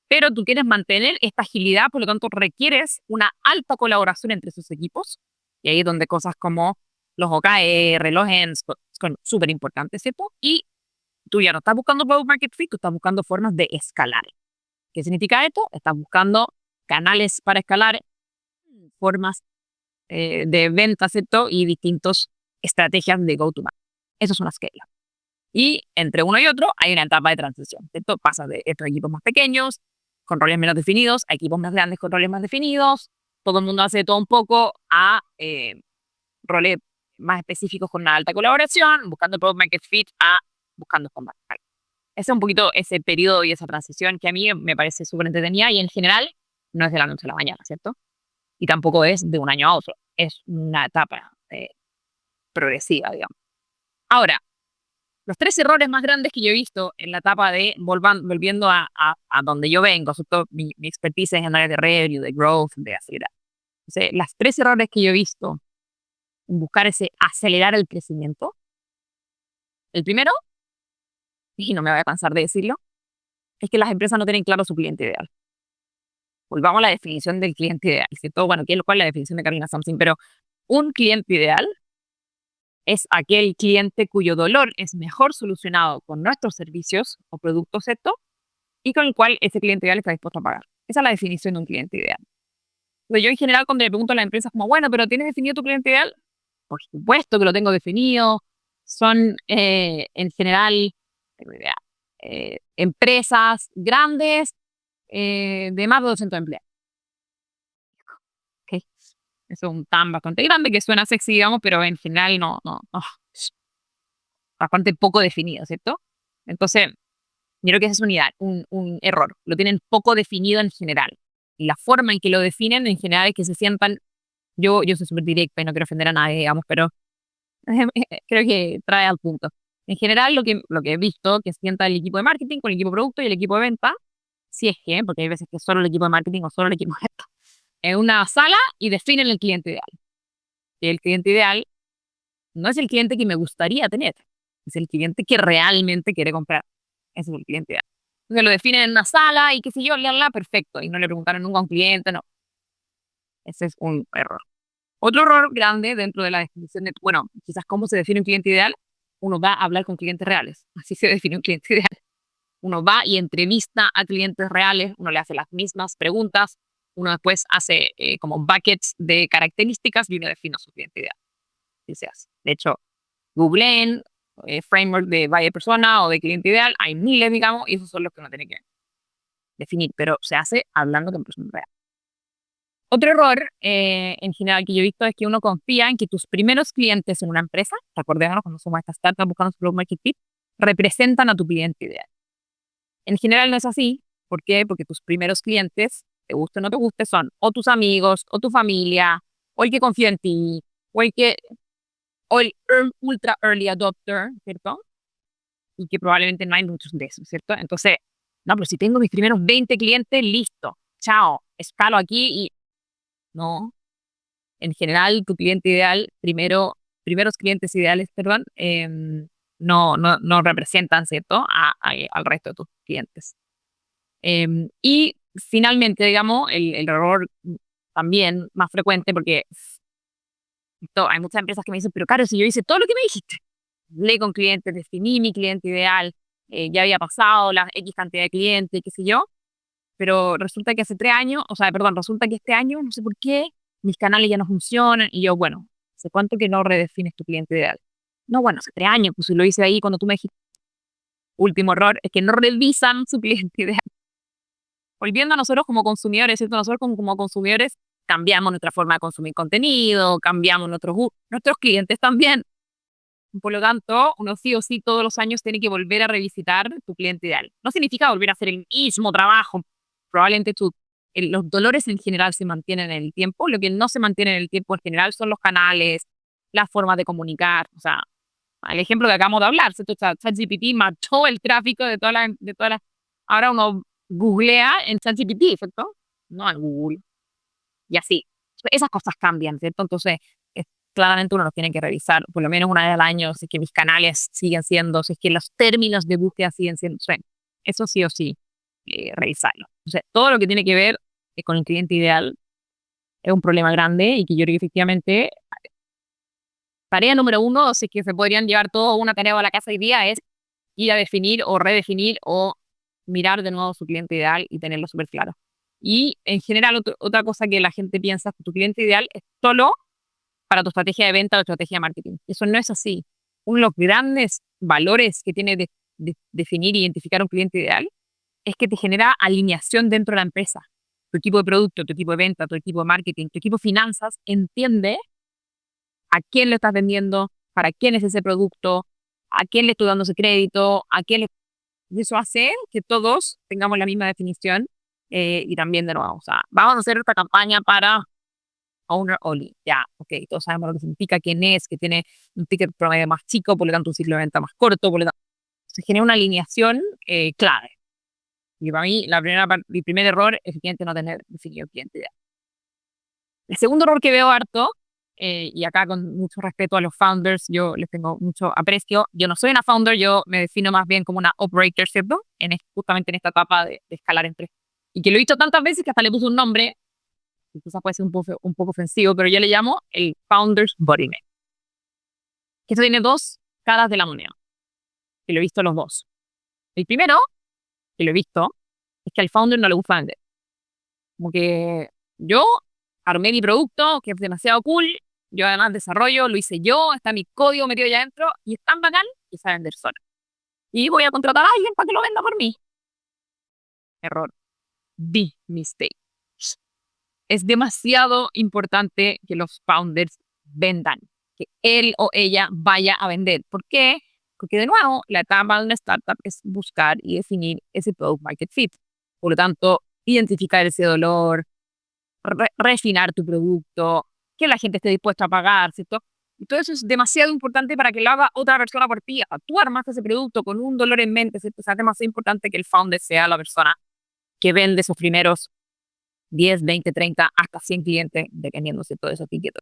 Pero tú quieres mantener esta agilidad, por lo tanto requieres una alta colaboración entre esos equipos, y ahí es donde cosas como los OKR, los ENS, son súper importantes, ¿cierto? Y tú ya no estás buscando product market fit, tú estás buscando formas de escalar. ¿Qué significa esto? Estás buscando canales para escalar, formas de venta, ¿cierto? Y distintas estrategias de go-to-market. Eso es una scale-up. Y entre uno y otro hay una etapa de transición, ¿cierto? Pasa de estos equipos más pequeños, con roles menos definidos, a equipos más grandes con roles más definidos. Todo el mundo hace de todo un poco a roles más específicos con una alta colaboración, buscando el product market fit a buscando combat. Ese es un poquito ese periodo y esa transición que a mí me parece súper entretenida y en general no es de la noche a la mañana, ¿cierto? Y tampoco es de un año a otro, es una etapa progresiva, digamos. Ahora, los 3 errores más grandes que yo he visto en la etapa de volviendo a donde yo vengo, sobre todo mi expertise en áreas de revenue, de growth, de acelerar. Entonces, las 3 errores que yo he visto en buscar ese acelerar el crecimiento, el primero, y no me voy a cansar de decirlo, es que las empresas no tienen claro su cliente ideal. Volvamos a la definición del cliente ideal, ¿cierto? Bueno, ¿cuál es la definición de Carolina Something? Pero un cliente ideal es aquel cliente cuyo dolor es mejor solucionado con nuestros servicios o productos, ¿cierto? Y con el cual ese cliente ideal está dispuesto a pagar. Esa es la definición de un cliente ideal. Entonces, yo en general cuando le pregunto a las empresas como, bueno, pero ¿tienes definido tu cliente ideal? Por supuesto que lo tengo definido. Son en general, tengo idea, empresas grandes de más de 200 empleados. Okay. Eso es un TAM bastante grande que suena sexy, digamos, pero en general no. Bastante poco definido, ¿cierto? Entonces, yo creo que ese es un error. Lo tienen poco definido en general. Y la forma en que lo definen en general es que se sientan, yo soy súper directa y no quiero ofender a nadie, digamos, pero creo que trae al punto. En general, lo que he visto, que se sienta el equipo de marketing con el equipo de producto y el equipo de venta, si es que, porque hay veces que solo el equipo de marketing o solo el equipo de venta, en una sala y definen el cliente ideal. Y el cliente ideal no es el cliente que me gustaría tener, es el cliente que realmente quiere comprar. Ese es el cliente ideal. Entonces lo definen en una sala y qué sé yo, perfecto. Y no le preguntaron nunca a un cliente, no. Ese es un error. Otro error grande dentro de la definición de, bueno, quizás cómo se define un cliente ideal, uno va a hablar con clientes reales. Así se define un cliente ideal. Uno va y entrevista a clientes reales, uno le hace las mismas preguntas, uno después hace como buckets de características y uno define su cliente ideal. Así se hace. De hecho, googleen framework de buyer persona o de cliente ideal, hay miles, digamos, y esos son los que uno tiene que definir, pero se hace hablando con personas reales. Otro error en general que yo he visto es que uno confía en que tus primeros clientes en una empresa, recordémonos cuando somos estas startups buscando su product market fit, representan a tu cliente ideal. En general no es así. ¿Por qué? Porque tus primeros clientes, te guste o no te guste, son o tus amigos, o tu familia, o el que confía en ti, o el ultra early adopter, ¿cierto? Y que probablemente no hay muchos de esos, ¿cierto? Entonces, no, pero si tengo mis primeros 20 clientes, listo, chao, escalo aquí y... No, en general tu cliente ideal, primeros clientes ideales, perdón, no representan, ¿cierto? Al resto de tus clientes. Y finalmente, digamos, el error también más frecuente, porque hay muchas empresas que me dicen, pero claro, si yo hice todo lo que me dijiste, hablé con clientes, definí mi cliente ideal, ya había pasado la X cantidad de clientes, qué sé yo, pero resulta que hace 3 años, o sea, perdón, resulta que este año, no sé por qué, mis canales ya no funcionan. Y yo, bueno, ¿hace cuánto que no redefines tu cliente ideal? No, bueno, hace 3 años, pues si lo hice ahí cuando tú me dijiste. Último error, es que no revisan su cliente ideal. Volviendo a nosotros como consumidores, ¿cierto? Nosotros como consumidores cambiamos nuestra forma de consumir contenido, cambiamos nuestros clientes también. Por lo tanto, uno sí o sí todos los años tiene que volver a revisitar tu cliente ideal. No significa volver a hacer el mismo trabajo. Probablemente los dolores en general se mantienen en el tiempo. Lo que no se mantiene en el tiempo en general son los canales, las formas de comunicar. O sea, el ejemplo que acabamos de hablar, ¿cierto? ChatGPT mató el tráfico de todas las. Ahora uno googlea en ChatGPT, ¿cierto? No en Google. Y así. Esas cosas cambian, ¿cierto? Entonces, claramente uno los tiene que revisar por lo menos una vez al año, si es que mis canales siguen siendo, si es que los términos de búsqueda siguen siendo. Eso sí o sí, revisarlo. Entonces, todo lo que tiene que ver con el cliente ideal es un problema grande y que yo creo que efectivamente tarea número uno, si es que se podrían llevar todo una tarea a la casa hoy día, es ir a definir o redefinir o mirar de nuevo su cliente ideal y tenerlo súper claro. Y en general, otra cosa que la gente piensa es que tu cliente ideal es solo para tu estrategia de venta o estrategia de marketing. Eso no es así. Uno de los grandes valores que tiene definir e identificar un cliente ideal es que te genera alineación dentro de la empresa. Tu equipo de producto, tu equipo de venta, tu equipo de marketing, tu equipo de finanzas entiende a quién le estás vendiendo, para quién es ese producto, a quién le estoy dando ese crédito, y eso hace que todos tengamos la misma definición. Y también de nuevo, o sea, vamos a hacer esta campaña para owner only. Ya, ok, todos sabemos lo que significa, quién es, que tiene un ticket promedio más chico, por lo tanto un ciclo de venta más corto, por lo tanto se genera una alineación clave. Y para mí, el primer error es no tener definido el cliente ideal. El segundo error que veo harto, y acá con mucho respeto a los founders, yo les tengo mucho aprecio. Yo no soy una founder, yo me defino más bien como una operator, ¿cierto? Justamente en esta etapa de escalar entre. Y que lo he visto tantas veces que hasta le puse un nombre, que quizás puede ser un poco ofensivo, pero yo le llamo el founder's bottleneck. Que esto tiene dos caras de la moneda. Que lo he visto los dos. El primero, que lo he visto, es que al founder no le gusta vender. Como que yo armé mi producto, que es demasiado cool, yo además desarrollo, lo hice yo, está mi código metido allá adentro, y es tan bacán que sabe vender sola. Y voy a contratar a alguien para que lo venda por mí. Error. Big mistake. Es demasiado importante que los founders vendan, que él o ella vaya a vender. ¿Por qué? Porque de nuevo, la etapa de una startup es buscar y definir ese product market fit. Por lo tanto, identificar ese dolor, refinar tu producto, que la gente esté dispuesta a pagar, ¿cierto? Y todo eso es demasiado importante para que lo haga otra persona por ti. Tú armaste ese producto con un dolor en mente, ¿cierto? O sea, es demasiado importante que el founder sea la persona que vende sus primeros 10, 20, 30, hasta 100 clientes, dependiendo de todo eso que quieto.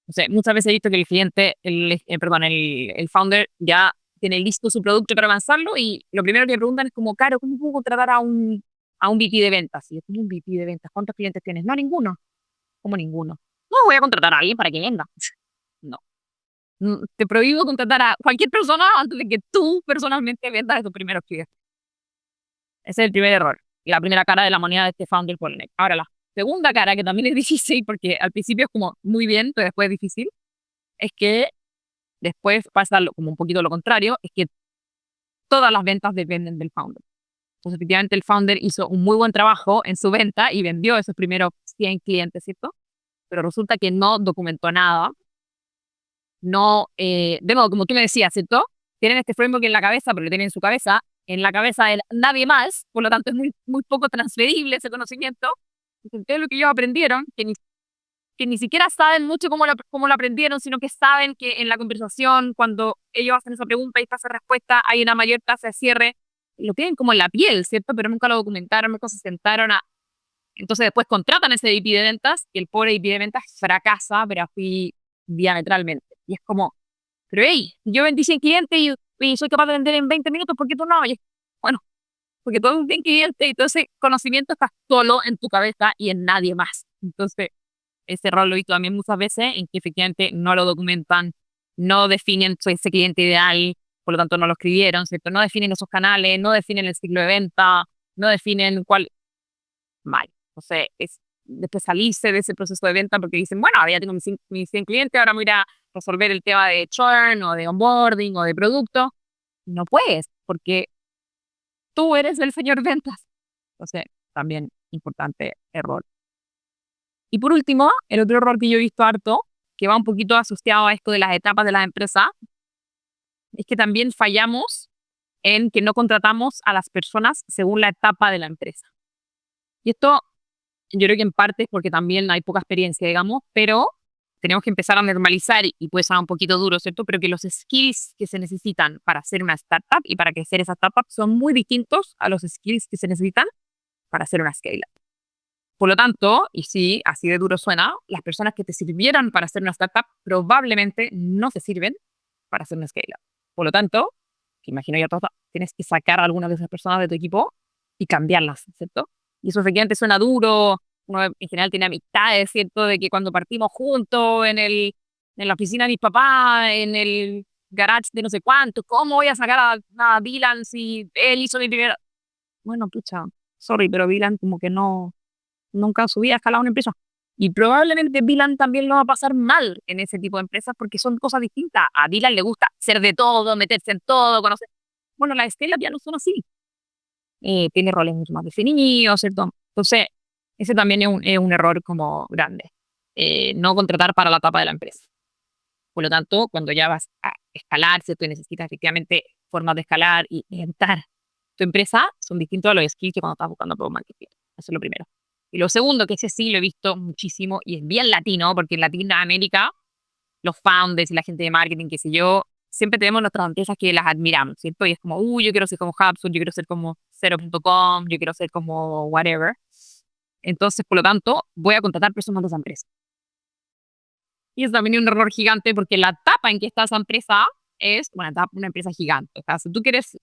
O sea, muchas veces he visto que el cliente, el founder ya tiene listo su producto para lanzarlo y lo primero que me preguntan es como, Caro, ¿cómo puedo contratar a un VP de ventas? Y yo, ¿cómo un VP de ventas? ¿Cuántos clientes tienes? No, ninguno. ¿Cómo ninguno? No voy a contratar a alguien para que venda. No. Te prohíbo contratar a cualquier persona antes de que tú personalmente vendas a tus primeros clientes. Ese es el primer error. Y la primera cara de la moneda de este founder bottleneck. Ahora, la segunda cara, que también es difícil, porque al principio es como muy bien, pero después es difícil, es que después pasa como un poquito lo contrario, es que todas las ventas dependen del founder. Entonces, efectivamente, el founder hizo un muy buen trabajo en su venta y vendió esos primeros 100 clientes, ¿cierto? Pero resulta que no documentó nada. No, de nuevo, como tú me decías, ¿cierto? Tienen este framework en la cabeza, pero lo tienen en su cabeza, en la cabeza de nadie más, por lo tanto es muy, muy poco transferible ese conocimiento. Entonces, lo que ellos aprendieron, que ni siquiera saben mucho cómo lo aprendieron, sino que saben que en la conversación, cuando ellos hacen esa pregunta y esa respuesta, hay una mayor tasa de cierre. Lo tienen como en la piel, ¿cierto? Pero nunca lo documentaron, nunca se sentaron a. Entonces después contratan a ese VP de ventas y el pobre VP de ventas fracasa, pero así diametralmente. Y es como, pero hey, yo vendí 100 clientes y soy capaz de vender en 20 minutos, ¿por qué tú no? Y bueno, porque tú eres un bien cliente y todo ese conocimiento está solo en tu cabeza y en nadie más. Entonces, ese error lo he visto también muchas veces en que efectivamente no lo documentan, no definen ese cliente ideal, por lo tanto no lo escribieron, ¿cierto? No definen esos canales, no definen el ciclo de venta, no definen cuál. mal. Entonces, después salirse de ese proceso de venta porque dicen, bueno, ahora ya tengo mis 100 clientes, ahora me voy a ir a resolver el tema de churn o de onboarding o de producto. No puedes, porque tú eres el señor ventas. Entonces, también importante error. Y por último, el otro error que yo he visto harto, que va un poquito asociado a esto de las etapas de las empresas, es que también fallamos en que no contratamos a las personas según la etapa de la empresa. Y esto yo creo que en parte es porque también hay poca experiencia, digamos, pero tenemos que empezar a normalizar, y puede sonar un poquito duro, ¿cierto? Pero que los skills que se necesitan para hacer una startup y para crecer esa startup son muy distintos a los skills que se necesitan para hacer una scale-up. Por lo tanto, y sí, así de duro suena, las personas que te sirvieran para hacer una startup probablemente no te sirven para hacer una scale-up. Por lo tanto, que imagino ya todo, tienes que sacar a algunas de esas personas de tu equipo y cambiarlas, ¿cierto? Y eso efectivamente suena duro. Uno en general tiene amistades, ¿cierto? De que cuando partimos juntos en la oficina de mis papás, en el garage de no sé cuánto, ¿cómo voy a sacar a Dylan si él hizo mi primera? Bueno, pucha, sorry, pero Dylan como que no, nunca en su vida ha escalado una empresa. Y probablemente Dylan también lo va a pasar mal en ese tipo de empresas porque son cosas distintas. A Dylan le gusta ser de todo, meterse en todo, conocer. Bueno, las startups ya no son así. Tiene roles mucho más definidos, ¿cierto? Entonces, ese también es un error como grande. No contratar para la etapa de la empresa. Por lo tanto, cuando ya vas a escalar, ¿cierto? Y necesitas efectivamente formas de escalar y orientar tu empresa, son distintos a los skills que cuando estás buscando product market fit. Eso es lo primero. Y lo segundo, que ese sí lo he visto muchísimo y es bien latino, porque en Latinoamérica los founders y la gente de marketing, qué sé yo, siempre tenemos nuestras empresas que las admiramos, ¿cierto? Y es como, yo quiero ser como HubSpot, yo quiero ser como Zero.com, yo quiero ser como whatever. Entonces, por lo tanto, voy a contratar personas de esa empresa. Y es también un error gigante porque la etapa en que está esa empresa es una empresa gigante. O sea, si tú quieres,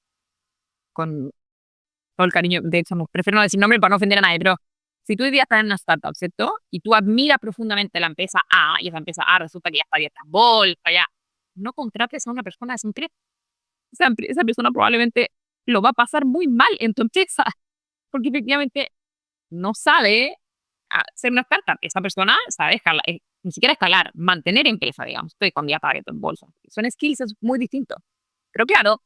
con todo el cariño, de hecho, prefiero no decir nombre para no ofender a nadie, pero si tú hoy día estás en una startup, ¿cierto? Y tú admiras profundamente la empresa A, y esa empresa A resulta que ya está abierta en bolsa, ya, no contrates a una persona de esa empresa. Esa persona probablemente lo va a pasar muy mal en tu empresa, porque efectivamente no sabe hacer una startup. Esa persona sabe escalar, ni siquiera escalar, mantener empresa, digamos, estoy cuando ya está abierto en bolsa. Son skills muy distintos. Pero claro,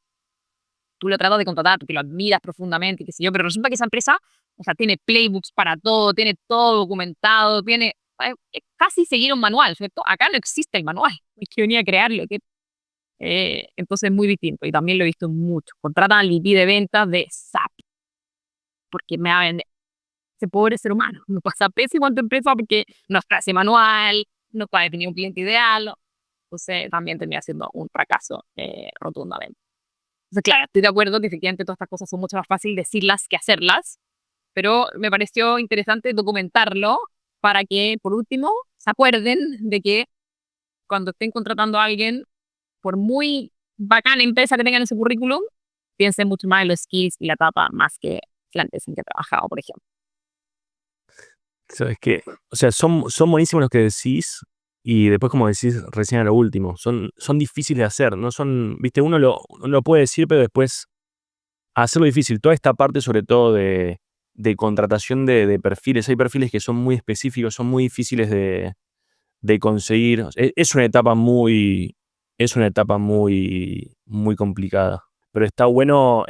tú lo tratas de contratar porque lo admiras profundamente, qué sé yo, pero resulta que esa empresa, o sea, tiene playbooks para todo, tiene todo documentado, tiene casi seguir un manual, ¿cierto? Acá no existe el manual, es que venía a crearlo, entonces es muy distinto y también lo he visto mucho. Contratan al VP de ventas de SAP porque me va a vender. Ese pobre ser humano no pasa pésimo en tu empresa porque no está ese manual, no puede definir un cliente ideal, entonces también termina siendo un fracaso rotundamente. Entonces, claro, estoy de acuerdo que efectivamente todas estas cosas son mucho más fáciles decirlas que hacerlas, pero me pareció interesante documentarlo para que, por último, se acuerden de que cuando estén contratando a alguien, por muy bacana empresa que tengan en su currículum, piensen mucho más en los skills y la etapa más que la empresa en que he trabajado, por ejemplo. ¿Sabes qué? O sea, son buenísimos los que decís y después, como decís recién a lo último, son difíciles de hacer, no son, viste, uno lo puede decir, pero después hacerlo difícil. Toda esta parte, sobre todo de contratación de perfiles, hay perfiles que son muy específicos, son muy difíciles de conseguir. Es una etapa muy complicada. Pero está bueno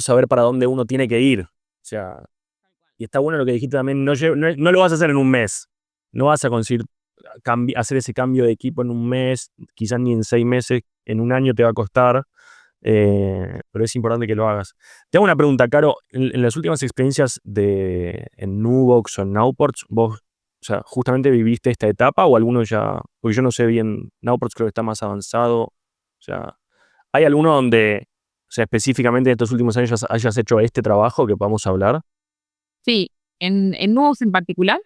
saber para dónde uno tiene que ir. O sea, y está bueno lo que dijiste también, no lo vas a hacer en un mes. No vas a conseguir hacer ese cambio de equipo en un mes, quizás ni en 6 meses, en un año te va a costar. Pero es importante que lo hagas. Te hago una pregunta, Caro. En las últimas experiencias en Nubox o en Nowports, vos, o sea, justamente viviste esta etapa o alguno ya, porque yo no sé bien, Nowports creo que está más avanzado. O sea, ¿hay alguno donde, o sea, específicamente en estos últimos años hayas hecho este trabajo que podamos hablar? Sí, en Nuvox en particular,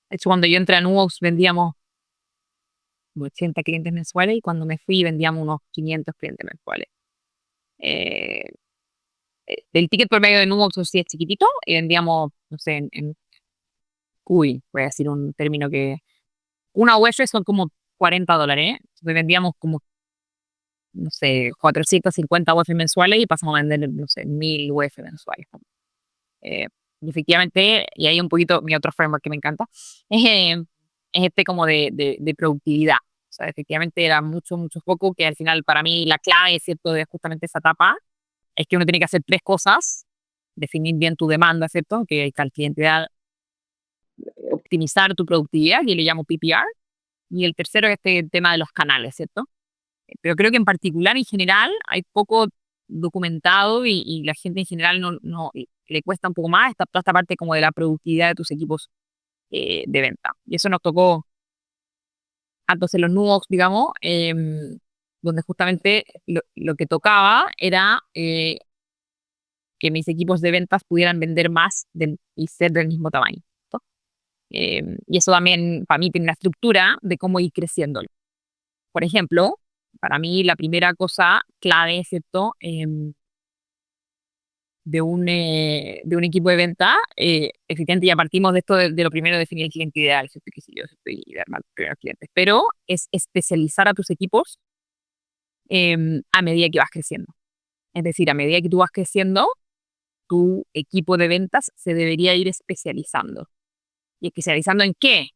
de hecho, cuando yo entré a Nuvox vendíamos 80 clientes mensuales y cuando me fui vendíamos unos 500 clientes mensuales. Eh, el ticket promedio de Nubox sí es chiquitito y vendíamos, no sé, voy a decir un término que... Una UF son como $40, ¿eh? Entonces vendíamos como, no sé, 450 UF mensuales y pasamos a vender, no sé, 1000 UF mensuales. Eh, Y efectivamente, y ahí un poquito mi otro framework que me encanta, es este como de productividad. O sea, efectivamente era mucho, mucho foco, que al final para mí la clave, ¿cierto?, de justamente esa etapa es que uno tiene que hacer tres cosas: definir bien tu demanda, ¿cierto?, que está el cliente ideal; optimizar tu productividad, que le llamo PPR; y el tercero es este tema de los canales, ¿cierto? Pero creo que en particular, en general, hay poco documentado y la gente en general no le cuesta un poco más toda esta parte como de la productividad de tus equipos de venta. Y eso nos tocó entonces los nudos, digamos, donde justamente lo que tocaba era que mis equipos de ventas pudieran vender más y ser del mismo tamaño, ¿no? Y eso también para mí tiene una estructura de cómo ir creciendo. Por ejemplo, para mí la primera cosa clave, ¿cierto?, de un equipo de venta, efectivamente ya partimos de esto de lo primero, definir el cliente ideal, ¿cierto? Que si yo estoy de armar primeros clientes, pero es especializar a tus equipos a medida que vas creciendo. Es decir, a medida que tú vas creciendo, tu equipo de ventas se debería ir especializando. ¿Y especializando en qué?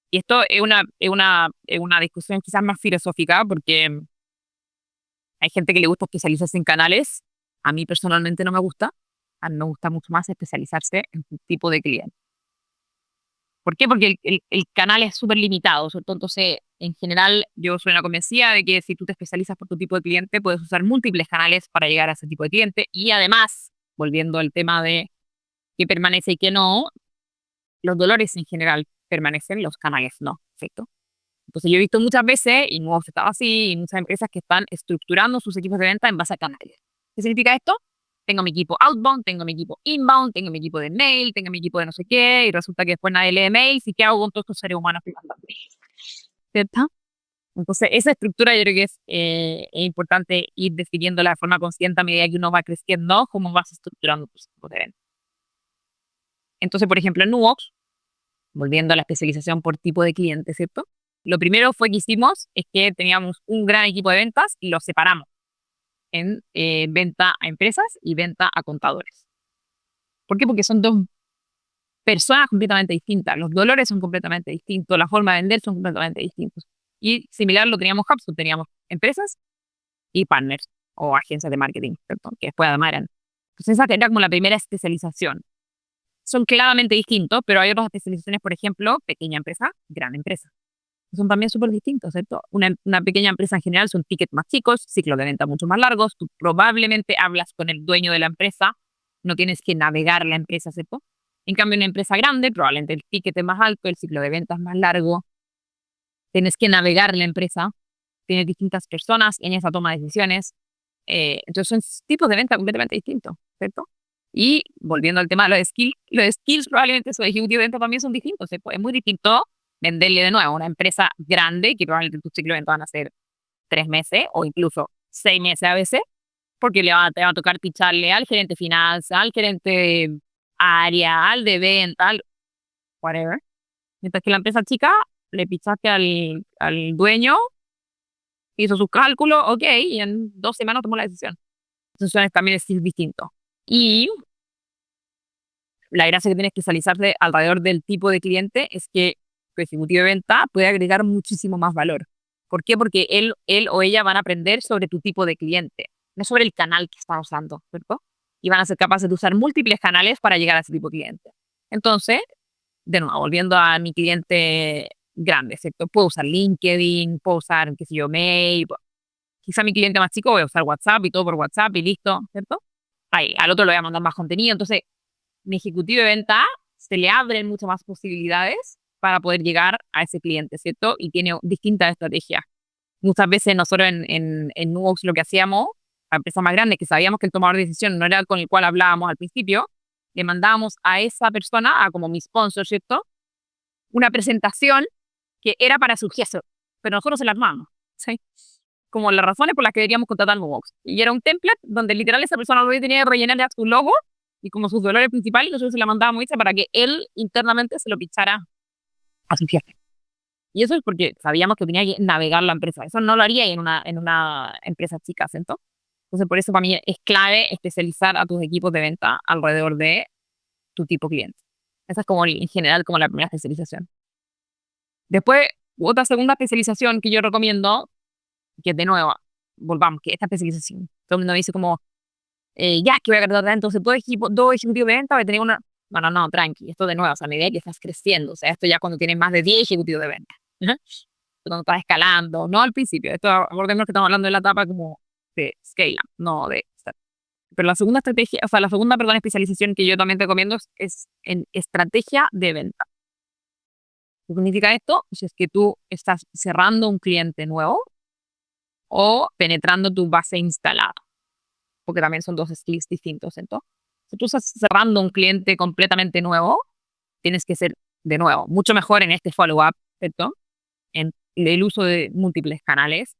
Y esto es una discusión quizás más filosófica, porque hay gente que le gusta especializarse en canales. A mí personalmente no me gusta. A mí me gusta mucho más especializarse en tu tipo de cliente. ¿Por qué? Porque el canal es súper limitado, ¿cierto? Entonces, en general, yo soy una convencida de que si tú te especializas por tu tipo de cliente, puedes usar múltiples canales para llegar a ese tipo de cliente. Y además, volviendo al tema de qué permanece y qué no, los dolores en general permanecen, los canales no, ¿cierto? Entonces, yo he visto muchas veces, y no estaba así, y muchas empresas que están estructurando sus equipos de venta en base a canales. ¿Qué significa esto? Tengo mi equipo outbound, tengo mi equipo inbound, tengo mi equipo de mail, tengo mi equipo de no sé qué, y resulta que después nadie lee mails, y ¿qué hago con todos estos seres humanos que mandan mails? ¿Cierto? Entonces, esa estructura yo creo que es importante ir definiéndola de forma consciente a medida que uno va creciendo, cómo vas estructurando tus equipos de venta. Entonces, por ejemplo, en Nuvox, volviendo a la especialización por tipo de cliente, ¿cierto? Lo primero fue que hicimos es que teníamos un gran equipo de ventas y lo separamos en venta a empresas y venta a contadores. ¿Por qué? Porque son dos personas completamente distintas. Los dolores son completamente distintos, la forma de vender son completamente distintos. Y similar lo teníamos HubSpot, teníamos empresas y partners o agencias de marketing, ¿cierto?, que después además eran. Entonces esa era como la primera especialización. Son claramente distintos, pero hay otras especializaciones, por ejemplo, pequeña empresa, gran empresa. Son también súper distintos, ¿cierto? Una pequeña empresa en general son tickets más chicos, ciclos de venta mucho más largos. Tú probablemente hablas con el dueño de la empresa, no tienes que navegar la empresa, ¿cierto? En cambio, una empresa grande, probablemente el ticket es más alto, el ciclo de ventas más largo, tienes que navegar la empresa, tienes distintas personas en esa toma de decisiones. Entonces son tipos de venta completamente distintos, ¿cierto? Y volviendo al tema de los skills probablemente esos ejecutivos de venta también son distintos. Es muy distinto venderle de nuevo a una empresa grande, que probablemente tu ciclo de venta van a ser 3 meses o incluso 6 meses a veces, porque te va a tocar picharle al gerente de finanzas, al gerente de área, al de venta, whatever. Mientras que la empresa chica, le pichaste al dueño, hizo sus cálculos, ok, y en 2 semanas tomó la decisión. Entonces también es distinto. Y la gracia que tiene especializarse alrededor del tipo de cliente es que tu ejecutivo de venta puede agregar muchísimo más valor. ¿Por qué? Porque él o ella van a aprender sobre tu tipo de cliente, no sobre el canal que están usando, ¿cierto? Y van a ser capaces de usar múltiples canales para llegar a ese tipo de cliente. Entonces, de nuevo, volviendo a mi cliente grande, ¿cierto? Puedo usar LinkedIn, puedo usar, qué sé yo, mail. Quizá mi cliente más chico voy a usar WhatsApp y todo por WhatsApp y listo, ¿cierto? Ahí, al otro le voy a mandar más contenido. Entonces, mi ejecutivo de venta se le abren muchas más posibilidades para poder llegar a ese cliente, ¿cierto? Y tiene distintas estrategias. Muchas veces nosotros en Nuvox lo que hacíamos, a empresas más grandes que sabíamos que el tomador de decisión no era con el cual hablábamos al principio, le mandábamos a esa persona, a como mi sponsor, ¿cierto?, una presentación que era para su jefe, pero nosotros se la armamos, ¿sí? Como las razones por las que deberíamos contratar Nuvox. Y era un template donde literal esa persona lo tenía que rellenar ya su logo y como sus dolores principales, nosotros se la mandábamos hecha para que él internamente se lo pichara a su jefe. Y eso es porque sabíamos que tenía que navegar la empresa. Eso no lo haría en una empresa chica, ¿cierto? Entonces, por eso para mí es clave especializar a tus equipos de venta alrededor de tu tipo de cliente. Esa es como en general como la primera especialización. Después, otra segunda especialización que yo recomiendo, que es de nuevo, volvamos, que esta especialización, todo el mundo me dice como, ya que voy a ganar entonces dos ejecutivos de venta, voy a tener una... No, tranqui, esto de nuevo, o sea, a medida que estás creciendo, o sea, esto ya cuando tienes más de 10 ejecutivos de venta, ¿no? Cuando estás escalando, no al principio, esto acordémonos que estamos hablando de la etapa como de scale up, no de... Pero la segunda estrategia, o sea, la segunda, perdón, especialización que yo también recomiendo es en estrategia de venta. ¿Qué significa esto? Pues es que tú estás cerrando un cliente nuevo o penetrando tu base instalada, porque también son dos skills distintos. Entonces, si tú estás cerrando un cliente completamente nuevo, tienes que ser, de nuevo, mucho mejor en este follow-up, ¿cierto? En el uso de múltiples canales.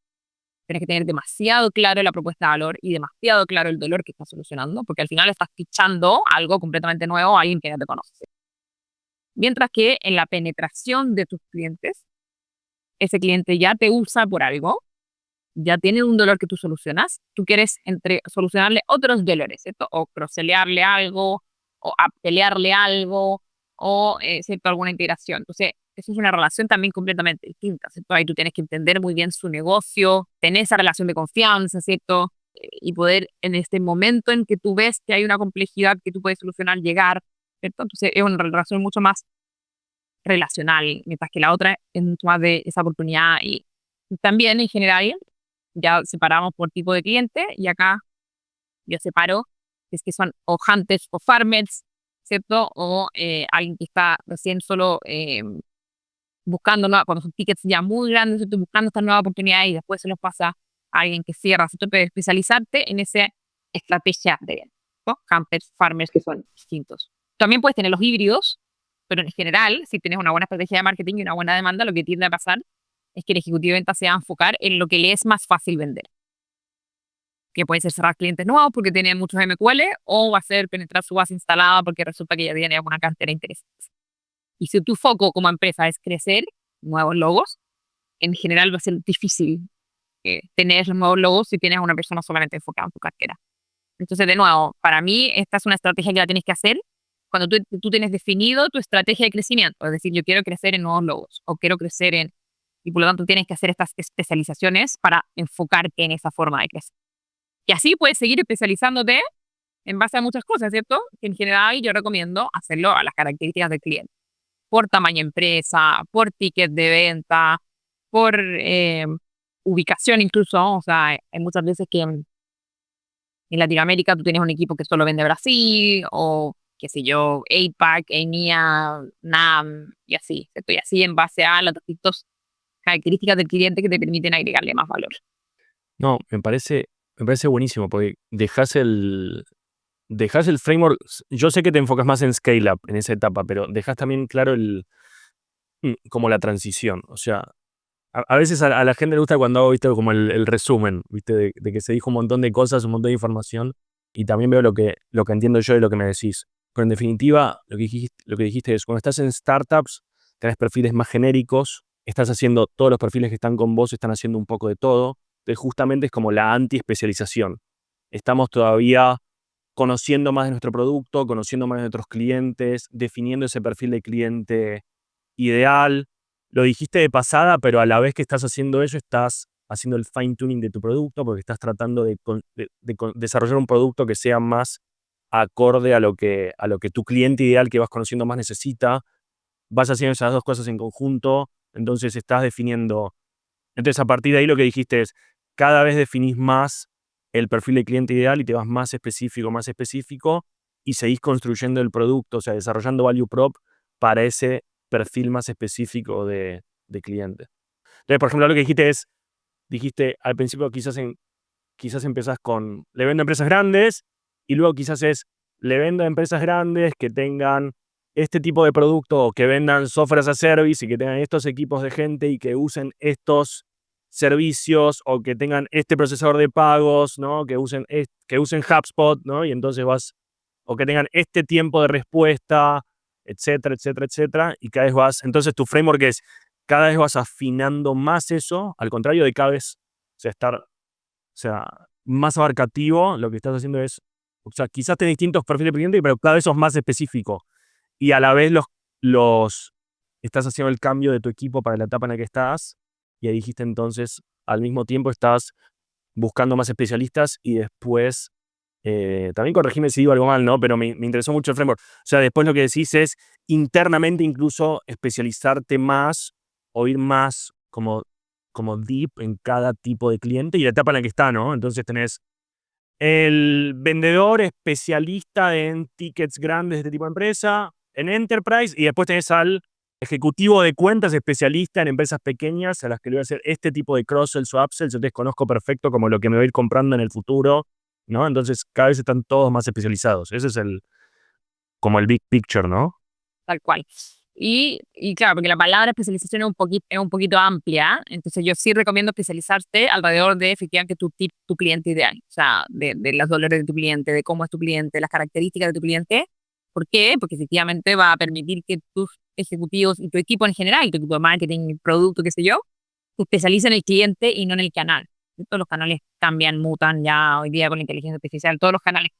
Tienes que tener demasiado claro la propuesta de valor y demasiado claro el dolor que estás solucionando, porque al final estás fichando algo completamente nuevo a alguien que no te conoce. Mientras que en la penetración de tus clientes, ese cliente ya te usa por algo, ya tiene un dolor que tú solucionas, tú quieres solucionarle otros dolores, ¿cierto? O cross-sellarle algo, o pelearle algo, o ¿cierto? Alguna integración. Entonces, eso es una relación también completamente distinta, ¿cierto? Ahí tú tienes que entender muy bien su negocio, tener esa relación de confianza, ¿cierto? Y poder, en este momento en que tú ves que hay una complejidad que tú puedes solucionar, llegar, ¿cierto? Entonces, es una relación mucho más relacional, mientras que la otra es mucho más de esa oportunidad. Y también, en general, ya separamos por tipo de cliente y acá yo separo si es que son o hunters o farmers, ¿cierto? O alguien que está recién solo buscando, cuando son tickets ya muy grandes, ¿cierto? Buscando esta nueva oportunidad y después se los pasa a alguien que cierra, ¿cierto? Pero especializarte en esa estrategia de venta, ¿no? Hunters, farmers que son distintos. También puedes tener los híbridos, pero en general, si tienes una buena estrategia de marketing y una buena demanda, lo que tiende a pasar es que el ejecutivo de venta se va a enfocar en lo que le es más fácil vender, que puede ser cerrar clientes nuevos porque tiene muchos MQL o va a ser penetrar su base instalada porque resulta que ya tiene una cantera interesante. Y si tu foco como empresa es crecer nuevos logos, en general va a ser difícil tener nuevos logos si tienes a una persona solamente enfocada en tu cartera. Entonces, de nuevo, para mí esta es una estrategia que la tienes que hacer cuando tú tienes definido tu estrategia de crecimiento. Es decir, yo quiero crecer en nuevos logos o quiero crecer en... Y por lo tanto tienes que hacer estas especializaciones para enfocarte en esa forma de crecer. Y así puedes seguir especializándote en base a muchas cosas, ¿cierto? Que en general yo recomiendo hacerlo a las características del cliente. Por tamaño de empresa, por ticket de venta, por ubicación incluso. O sea, hay muchas veces que en Latinoamérica tú tienes un equipo que solo vende Brasil o, qué sé yo, APAC, EMEA, NAM y así, ¿cierto? Y así en base a las distintas características del cliente que te permiten agregarle más valor. No, me parece buenísimo porque dejas el framework. Yo sé que te enfocas más en scale up en esa etapa, pero dejas también claro como la transición. O sea, a veces a la gente le gusta cuando hago, viste, como el resumen, viste, de que se dijo un montón de cosas, un montón de información, y también veo lo que entiendo yo de lo que me decís. Pero en definitiva, lo que dijiste es, cuando estás en startups, tenés perfiles más genéricos, estás haciendo, todos los perfiles que están con vos están haciendo un poco de todo. Entonces, justamente es como la anti-especialización. Estamos todavía conociendo más de nuestro producto, conociendo más de nuestros clientes, definiendo ese perfil de cliente ideal. Lo dijiste de pasada, pero a la vez que estás haciendo eso, estás haciendo el fine tuning de tu producto porque estás tratando de desarrollar un producto que sea más acorde a lo que tu cliente ideal que vas conociendo más necesita. Vas haciendo esas dos cosas en conjunto, entonces estás definiendo. Entonces, a partir de ahí lo que dijiste es, cada vez definís más el perfil de cliente ideal y te vas más específico y seguís construyendo el producto, o sea, desarrollando value prop para ese perfil más específico de cliente. Entonces, por ejemplo, lo que dijiste al principio quizás empezás con, le vendo a empresas grandes y luego quizás es, le vendo a empresas grandes que tengan este tipo de producto o que vendan software as a service y que tengan estos equipos de gente y que usen estos servicios o que tengan este procesador de pagos, ¿no? Que usen HubSpot, ¿no? Y entonces o que tengan este tiempo de respuesta, etcétera, etcétera, etcétera, y entonces tu framework es, cada vez vas afinando más eso, al contrario de cada vez, o sea, más abarcativo, lo que estás haciendo es O sea, quizás tenés distintos perfiles de cliente, pero cada vez sos más específico. Y a la vez los estás haciendo el cambio de tu equipo para la etapa en la que estás. Y ahí dijiste entonces, al mismo tiempo estás buscando más especialistas y después, también corregime si digo algo mal, ¿no? Pero me interesó mucho el framework. O sea, después lo que decís es internamente incluso especializarte más o ir más como deep en cada tipo de cliente y la etapa en la que está, ¿no? Entonces tenés el vendedor especialista en tickets grandes de este tipo de empresa, en enterprise, y después tenés al ejecutivo de cuentas especialista en empresas pequeñas a las que le voy a hacer este tipo de cross-sells o upsells. Yo te conozco perfecto como lo que me voy a ir comprando en el futuro, ¿no? Entonces cada vez están todos más especializados. Ese es como el big picture, ¿no? Tal cual. Y claro, porque la palabra especialización es un poquito amplia, entonces yo sí recomiendo especializarte alrededor de efectivamente tu cliente ideal, o sea, de los dolores de tu cliente, de cómo es tu cliente, las características de tu cliente. ¿Por qué? Porque efectivamente va a permitir que tus ejecutivos y tu equipo en general, tu equipo de marketing, producto, qué sé yo, se especialicen en el cliente y no en el canal. Todos los canales cambian, mutan ya hoy día con la inteligencia artificial, todos los canales.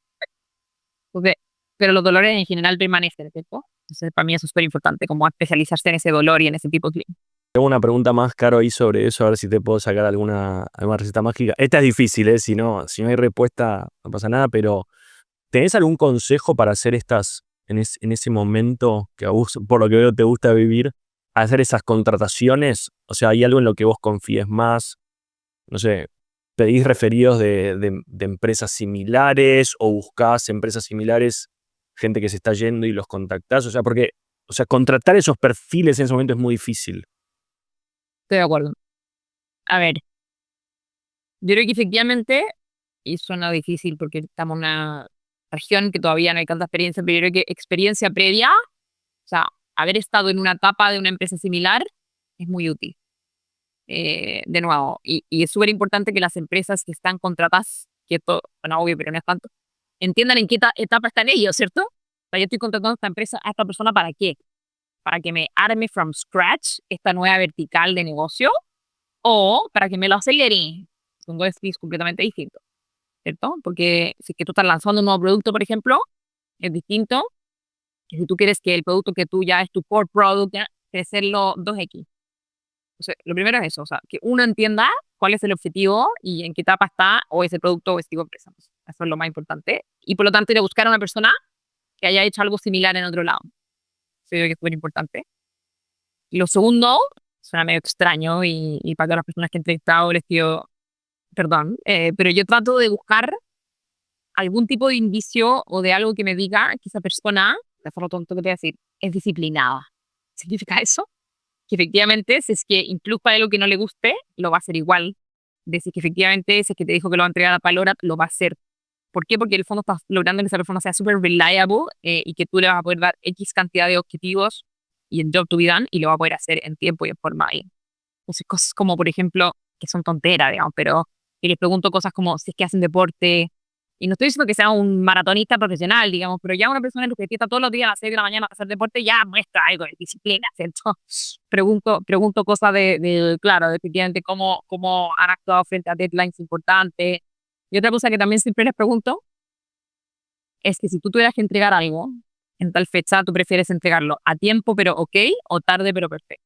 Entonces, pero los dolores en general permanecen, ¿cierto? Entonces, para mí eso es súper importante, como especializarse en ese dolor y en ese tipo de cliente. Tengo una pregunta más, Caro, ahí sobre eso, a ver si te puedo sacar alguna receta mágica. Esta es difícil, ¿eh? Si no hay respuesta, no pasa nada, pero ¿tenés algún consejo para hacer en ese momento que a vos, por lo que veo, te gusta vivir, hacer esas contrataciones? O sea, ¿hay algo en lo que vos confíes más? No sé, ¿pedís referidos de empresas similares o buscás empresas similares, gente que se está yendo y los contactás? O sea, contratar esos perfiles en ese momento es muy difícil. Estoy de acuerdo. A ver, yo creo que efectivamente, y suena difícil porque estamos en una región que todavía no hay tanta experiencia, pero yo creo que experiencia previa, o sea, haber estado en una etapa de una empresa similar es muy útil. De nuevo, y es súper importante que las empresas que están contratadas, que esto, bueno, obvio, pero no es tanto, entiendan en qué etapa están ellos, ¿cierto? O sea, yo estoy contratando a esta empresa, a esta persona, ¿para qué? Para que me arme from scratch esta nueva vertical de negocio o para que me lo acelere. Son dos skills completamente distintos, ¿cierto? Porque si es que tú estás lanzando un nuevo producto, por ejemplo, es distinto que si tú quieres que el producto que tú ya es tu core product, ya, crecerlo 2x. O sea, lo primero es eso, o sea, que uno entienda cuál es el objetivo y en qué etapa está o ese producto o ese tipo de empresa. Eso es lo más importante. Y por lo tanto, ir a buscar a una persona que haya hecho algo similar en otro lado. Eso yo creo que es súper importante. Y lo segundo, suena medio extraño y para todas las personas que he entrevistado les pido perdón, pero yo trato de buscar algún tipo de indicio o de algo que me diga que esa persona, de forma tonto que te voy a decir, es disciplinada. ¿Significa eso? Que efectivamente, si es que incluso para algo que no le guste, lo va a hacer igual. De si es que efectivamente, si es que te dijo que lo va a entregar a tal hora, lo va a hacer. ¿Por qué? Porque en el fondo estás logrando que esa persona sea súper reliable y que tú le vas a poder dar X cantidad de objetivos y el job to be done y lo va a poder hacer en tiempo y en forma ahí. Entonces, cosas como, por ejemplo, que son tonteras, digamos, pero y les pregunto cosas como si es que hacen deporte. Y no estoy diciendo que sea un maratonista profesional, digamos, pero ya una persona que despierta todos los días a las 6 de la mañana a hacer deporte ya muestra algo de disciplina, ¿cierto? Pregunto cosas claro, de efectivamente cómo han actuado frente a deadlines importantes. Y otra cosa que también siempre les pregunto es que si tú tuvieras que entregar algo en tal fecha, ¿tú prefieres entregarlo a tiempo pero ok o tarde pero perfecto?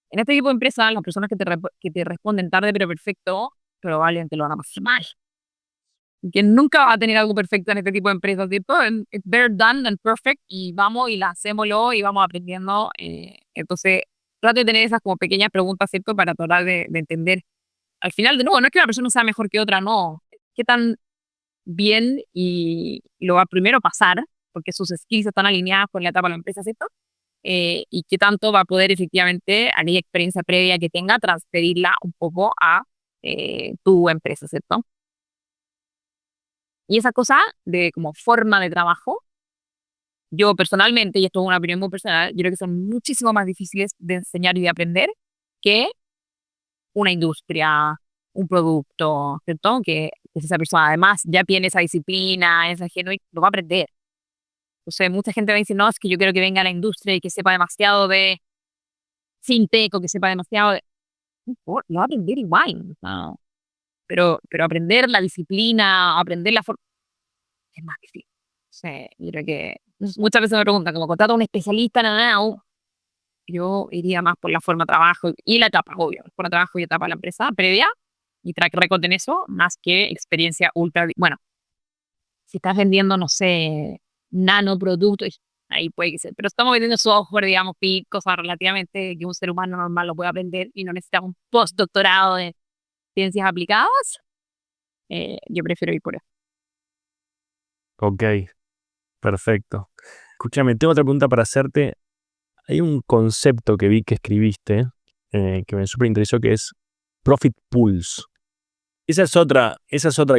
En este tipo de empresas, las personas que te responden tarde pero perfecto, probablemente lo van a pasar mal. Que nunca va a tener algo perfecto en este tipo de empresas. Tipo, it's better done than perfect y vamos y la hacémoslo y vamos aprendiendo. Entonces, trato de tener esas como pequeñas preguntas, ¿cierto? Para tratar de entender. Al final, de nuevo, no es que una persona sea mejor que otra, no. Qué tan bien y lo va a primero pasar, porque sus skills están alineadas con la etapa de la empresa, ¿cierto? Y qué tanto va a poder efectivamente, a la experiencia previa que tenga, transferirla un poco a tu empresa, ¿cierto? Y esa cosa de como forma de trabajo, yo personalmente, y esto es una opinión muy personal, yo creo que son muchísimo más difíciles de enseñar y de aprender que una industria, un producto, ¿cierto? Que esa persona además ya tiene esa disciplina, esa genuina, lo va a aprender. Entonces, mucha gente me dice, no, es que yo quiero que venga a la industria y que sepa demasiado de fintech o que sepa demasiado de... No importa, lo va a aprender igual, ¿no? Pero aprender la disciplina, aprender la forma... es más difícil. Sí, yo creo que muchas veces me preguntan, como contrato a un especialista, yo iría más por la forma de trabajo y la etapa, obvio, forma de trabajo y etapa de la empresa previa y track record en eso, más que experiencia ultra. Bueno, si estás vendiendo, no sé, nanoproductos, ahí puede que sea. Pero estamos vendiendo software, digamos, cosas relativamente que un ser humano normal lo puede aprender y no necesita un postdoctorado de ciencias aplicadas. Yo prefiero ir por eso. Ok, perfecto. Escúchame, tengo otra pregunta para hacerte. Hay un concepto que vi que escribiste que me súper interesó, que es Profit Pools. Esa es otra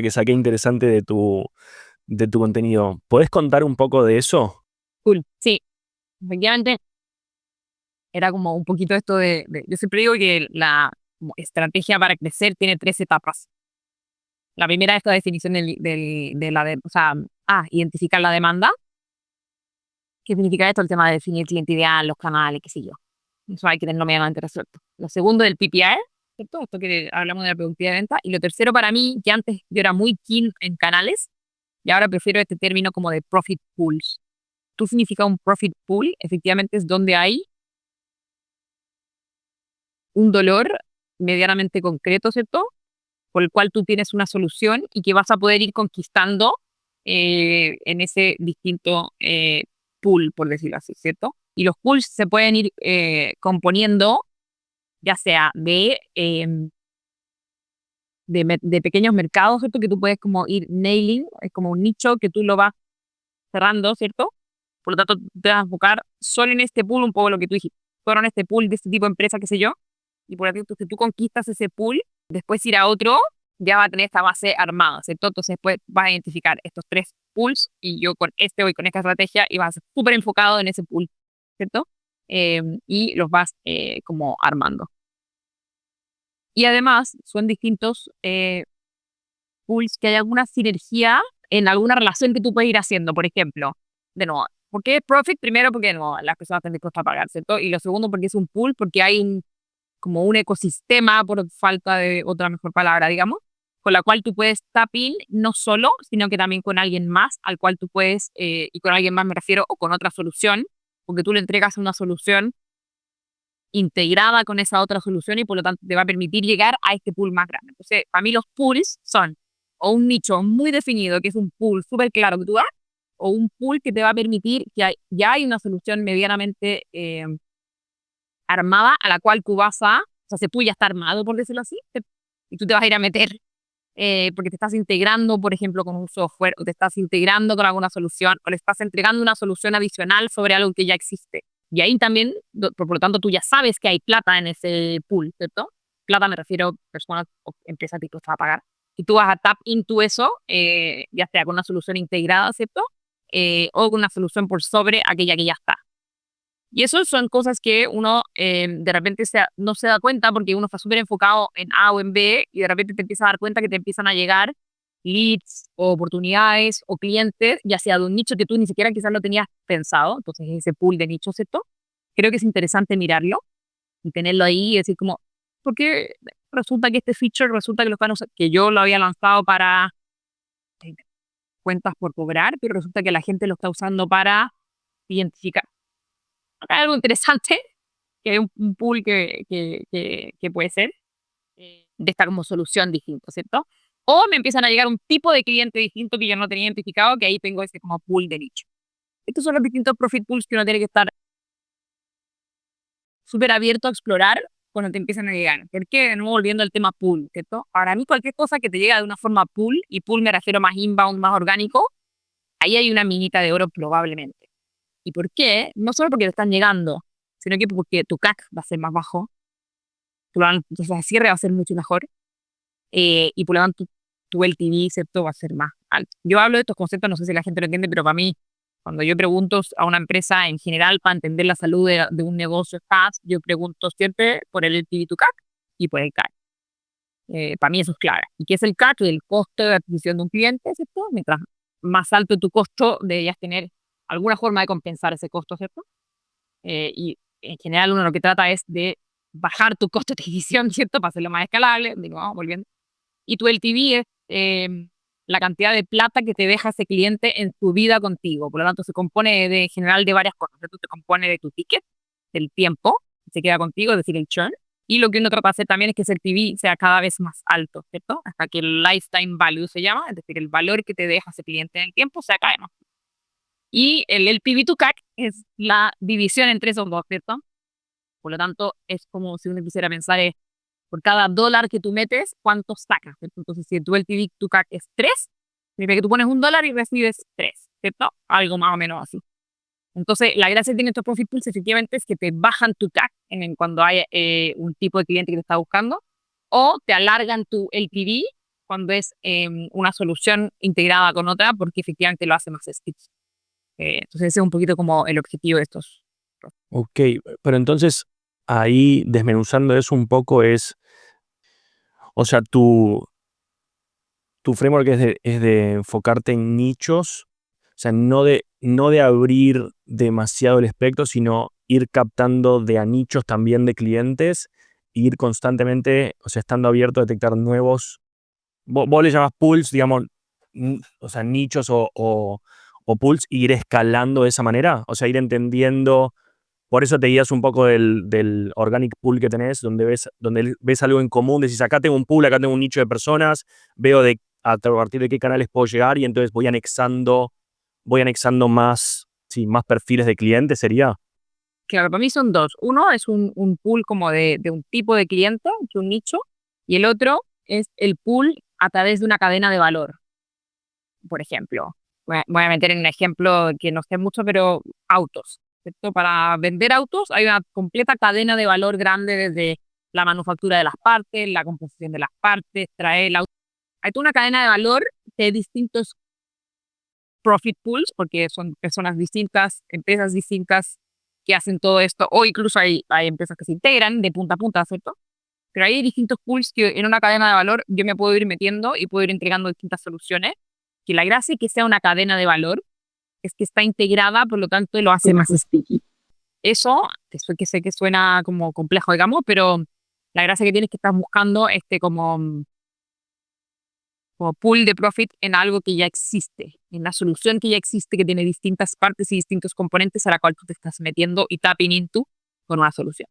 que saqué interesante de tu contenido. ¿Podés contar un poco de eso? Cool. Sí, efectivamente, era como un poquito esto yo siempre digo que la como estrategia para crecer tiene 3 etapas. La primera es la definición o sea, identificar la demanda. ¿Qué significa esto? El tema de definir cliente ideal, los canales, qué sé yo. Eso hay que tenerlo medianamente resuelto. Lo segundo, el PPR, ¿cierto? Esto que hablamos de la productividad de venta. Y lo tercero, para mí, que antes yo era muy keen en canales, y ahora prefiero este término como de profit pools. ¿Tú significa un profit pool? Efectivamente es donde hay un dolor medianamente concreto, ¿cierto? Por el cual tú tienes una solución y que vas a poder ir conquistando en ese distinto pool, por decirlo así, ¿cierto? Y los pools se pueden ir componiendo, ya sea de pequeños mercados, ¿cierto? Que tú puedes como ir nailing, es como un nicho que tú lo vas cerrando, ¿cierto? Por lo tanto, te vas a enfocar solo en este pool, un poco lo que tú dijiste, solo en este pool de este tipo de empresa, qué sé yo, y por lo tanto, si tú conquistas ese pool, después ir a otro, ya va a tener esta base armada, ¿cierto? Entonces, después vas a identificar estos 3 pools, y yo con este voy con esta estrategia, y vas a ser súper enfocado en ese pool, ¿cierto? Y los vas como armando. Y además, son distintos pools que hay alguna sinergia en alguna relación que tú puedes ir haciendo. Por ejemplo, de nuevo, ¿por qué profit? Primero, porque no, las personas están dispuestas a pagar, ¿cierto? Y lo segundo, porque es un pool, porque hay como un ecosistema, por falta de otra mejor palabra, digamos, con la cual tú puedes tap in no solo, sino que también con alguien más, al cual tú puedes, y con alguien más me refiero, o con otra solución, porque tú le entregas una solución integrada con esa otra solución y por lo tanto te va a permitir llegar a este pool más grande. Entonces, para mí los pools son o un nicho muy definido, que es un pool súper claro que tú das, o un pool que te va a permitir que ya hay una solución medianamente armada a la cual tú o sea, ese pool ya está armado, por decirlo así, y tú te vas a ir a meter porque te estás integrando, por ejemplo, con un software, o te estás integrando con alguna solución, o le estás entregando una solución adicional sobre algo que ya existe. Y ahí también, por lo tanto, tú ya sabes que hay plata en ese pool, ¿cierto? Plata me refiero a personas o empresas dispuestas a pagar. Y tú vas a tap into eso, ya sea con una solución integrada, ¿cierto? O con una solución por sobre aquella que ya está. Y eso son cosas que uno de repente no se da cuenta porque uno está súper enfocado en A o en B y de repente te empiezas a dar cuenta que te empiezan a llegar leads o oportunidades o clientes, ya sea de un nicho que tú ni siquiera quizás lo tenías pensado, entonces ese pool de nichos, ¿cierto? Creo que es interesante mirarlo y tenerlo ahí y decir como, ¿por qué resulta que este feature, resulta que lo están usando, que yo lo había lanzado para eh, cuentas por cobrar, pero resulta que la gente lo está usando para identificar? Acá hay algo interesante, que hay un pool que puede ser de esta como solución distinta, ¿cierto? O me empiezan a llegar un tipo de cliente distinto que yo no tenía identificado, que ahí tengo ese como pool de nicho. Estos son los distintos profit pools que uno tiene que estar súper abierto a explorar cuando te empiezan a llegar. Porque, de nuevo, volviendo al tema pool, ¿cierto? Para mí, cualquier cosa que te llega de una forma pool, y pool me refiero más inbound, más orgánico, ahí hay una minita de oro probablemente. ¿Y por qué? No solo porque te están llegando, sino que porque tu CAC va a ser más bajo, entonces el cierre va a ser mucho mejor, y por lo tanto tu LTV, ¿cierto? Va a ser más alto. Yo hablo de estos conceptos, no sé si la gente lo entiende, pero para mí, cuando yo pregunto a una empresa en general para entender la salud de un negocio SaaS, yo pregunto siempre por el LTV to CAC y por el CAC. Para mí eso es clave. ¿Y qué es el CAC? El costo de adquisición de un cliente, ¿cierto? Mientras más alto tu costo, deberías tener alguna forma de compensar ese costo, ¿cierto? Y en general uno lo que trata es de bajar tu costo de adquisición, ¿cierto? Para hacerlo más escalable, digo, volviendo. Y tu LTV es la cantidad de plata que te deja ese cliente en su vida contigo. Por lo tanto, se compone en general de varias cosas. Esto se compone de tu ticket, del tiempo que se queda contigo, es decir, el churn. Y lo que uno trata de hacer también es que ese LTV sea cada vez más alto, ¿cierto? Hasta que el lifetime value se llama, es decir, el valor que te deja ese cliente en el tiempo sea cada vez más. Y el LTV to CAC es la división entre esos dos, ¿cierto? Por lo tanto, es como si uno quisiera pensar por cada dólar que tú metes, ¿cuánto sacas? ¿Cierto? Entonces, si tu LTV to CAC es 3, significa que tú pones $1 y recibes 3, ¿cierto? Algo más o menos así. Entonces, la gracia que tienen estos profit pools efectivamente es que te bajan tu CAC cuando hay un tipo de cliente que te está buscando, o te alargan tu LTV cuando es una solución integrada con otra, porque efectivamente lo hace más sticky. Entonces, ese es un poquito como el objetivo de estos. Ok, pero entonces ahí desmenuzando eso un poco o sea, tu framework es de enfocarte en nichos, o sea, no de abrir demasiado el espectro, sino ir captando de a nichos también de clientes, e ir constantemente, o sea, estando abierto a detectar nuevos, vos le llamas pools, digamos, o sea, nichos o pools, e ir escalando de esa manera, o sea, ir entendiendo. Por eso te guías un poco del organic pool que tenés, donde ves algo en común, decís, acá tengo un pool, acá tengo un nicho de personas, veo a partir de qué canales puedo llegar y entonces voy anexando más, sí, más perfiles de clientes, ¿sería? Claro, para mí son dos. Uno es un pool como de un tipo de cliente, que un nicho, y el otro es el pool a través de una cadena de valor. Por ejemplo, voy a meter en un ejemplo que no sé mucho, pero autos, ¿cierto? Para vender autos hay una completa cadena de valor grande desde la manufactura de las partes, la composición de las partes, traer el auto. Hay toda una cadena de valor de distintos profit pools, porque son personas distintas, empresas distintas que hacen todo esto, o incluso hay empresas que se integran de punta a punta, ¿cierto? Pero hay distintos pools que en una cadena de valor yo me puedo ir metiendo y puedo ir entregando distintas soluciones, que la gracia es que sea una cadena de valor es que está integrada, por lo tanto lo hace más sticky. Eso que sé que suena como complejo, digamos, pero la gracia que tienes es que estás buscando como pool de profit en algo que ya existe, en la solución que ya existe, que tiene distintas partes y distintos componentes a la cual tú te estás metiendo y tapping into con una solución.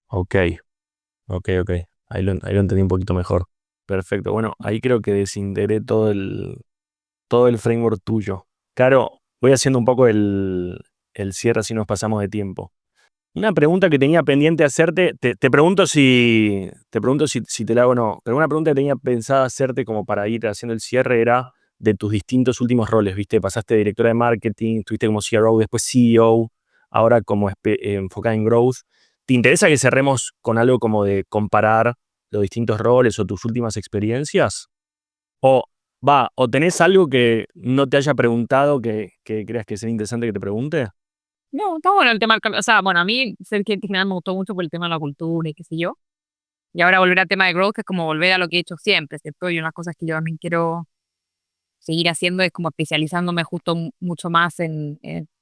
Ok, ok. Ahí lo entendí un poquito mejor. Perfecto, bueno, ahí creo que desintegré todo el framework tuyo. Claro, voy haciendo un poco el cierre si nos pasamos de tiempo. Una pregunta que tenía pendiente hacerte, te pregunto si te la hago o no, pero una pregunta que tenía pensada hacerte como para ir haciendo el cierre era de tus distintos últimos roles, ¿viste? Pasaste de directora de marketing, estuviste como CRO, después CEO, ahora como enfocada en growth. ¿Te interesa que cerremos con algo como de comparar los distintos roles o tus últimas experiencias? O o tenés algo que no te haya preguntado que creas que sería interesante que te pregunte? No, está bueno el tema del cambio. O sea, bueno, a mí ser cliente general me gustó mucho por el tema de la cultura y qué sé yo. Y ahora volver al tema de growth, que es como volver a lo que he hecho siempre, ¿cierto? Y unas cosas que yo también quiero seguir haciendo es como especializándome justo mucho más en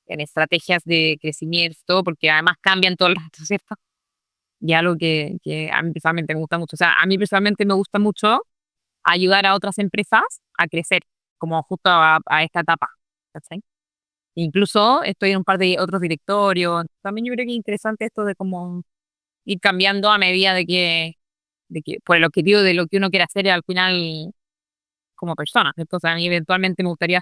estrategias de crecimiento, porque además cambian todo el rato, ¿cierto? Y algo que a mí personalmente me gusta mucho. O sea, a mí personalmente me gusta mucho ayudar a otras empresas a crecer, como justo a esta etapa, ¿cachai? Incluso estoy en un par de otros directorios. También yo creo que es interesante esto de cómo ir cambiando a medida de que por el objetivo de lo que uno quiere hacer al final como persona, ¿cierto? O sea, a mí eventualmente me gustaría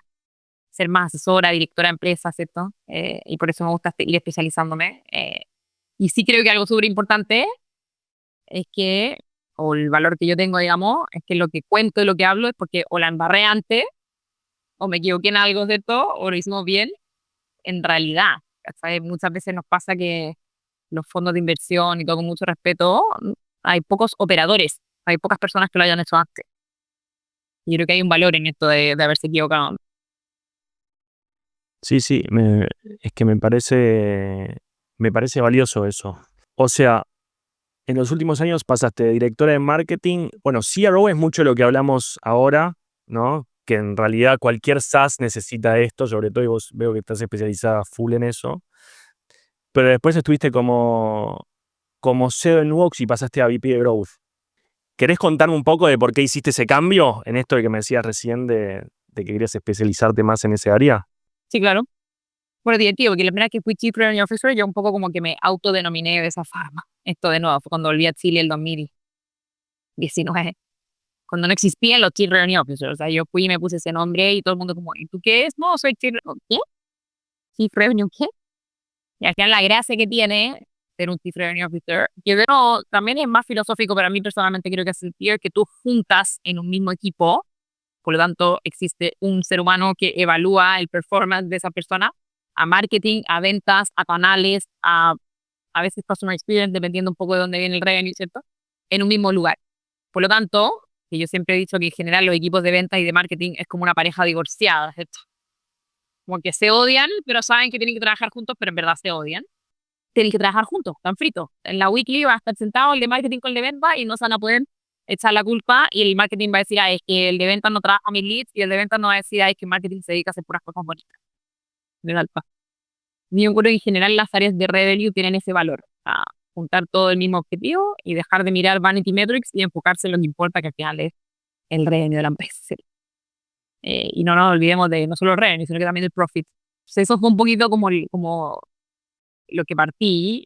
ser más asesora, directora de empresas, ¿cierto? Y por eso me gusta ir especializándome. Y sí creo que algo súper importante es que, o el valor que yo tengo, digamos, es que lo que cuento y lo que hablo es porque o la embarré antes, o me equivoqué en algo, ¿cierto? O lo hicimos bien, en realidad. ¿Cachai? Muchas veces nos pasa que los fondos de inversión y todo con mucho respeto, hay pocos operadores, hay pocas personas que lo hayan hecho antes. Y yo creo que hay un valor en esto de haberse equivocado. Sí, sí, es que me parece valioso eso. O sea, en los últimos años pasaste de directora de marketing, bueno, CRO es mucho lo que hablamos ahora, ¿no? Que en realidad cualquier SaaS necesita esto, sobre todo y vos veo que estás especializada full en eso. Pero después estuviste como CEO en Nuvox y pasaste a VP de Growth. ¿Querés contarme un poco de por qué hiciste ese cambio en esto de que me decías recién de que querías especializarte más en ese área? Sí, claro. Bueno, divertido, porque la primera vez que fui Chief Revenue Officer, yo un poco como que me autodenominé de esa forma. Esto de nuevo fue cuando volví a Chile el 2019, cuando no existían los Chief Revenue Officers. O sea, yo fui y me puse ese nombre y todo el mundo como, ¿y tú qué es? No, soy ¿qué? Chief Revenue, ¿qué? Y al final la gracia que tiene ser un Chief Revenue Officer, que de nuevo también es más filosófico para mí personalmente, creo que es el que tú juntas en un mismo equipo. Por lo tanto, existe un ser humano que evalúa el performance de esa persona a marketing, a ventas, a canales, a veces customer experience, dependiendo un poco de dónde viene el revenue, ¿cierto? En un mismo lugar. Por lo tanto, que yo siempre he dicho que en general los equipos de ventas y de marketing es como una pareja divorciada, ¿cierto? Como que se odian, pero saben que tienen que trabajar juntos, pero en verdad se odian. Tienen que trabajar juntos, están fritos. En la weekly va a estar sentado el de marketing con el de venta y no se van a poder echar la culpa y el marketing va a decir, es que el de venta no trabaja mis leads y el de venta no va a decir, es que el marketing se dedica a hacer puras cosas bonitas. De alfa. Yo creo que en general las áreas de revenue tienen ese valor, a juntar todo el mismo objetivo y dejar de mirar vanity metrics y enfocarse en lo que importa, que al final es el revenue de la empresa. Y no nos olvidemos de no solo el revenue, sino que también el profit. Entonces, eso fue un poquito como lo que partí.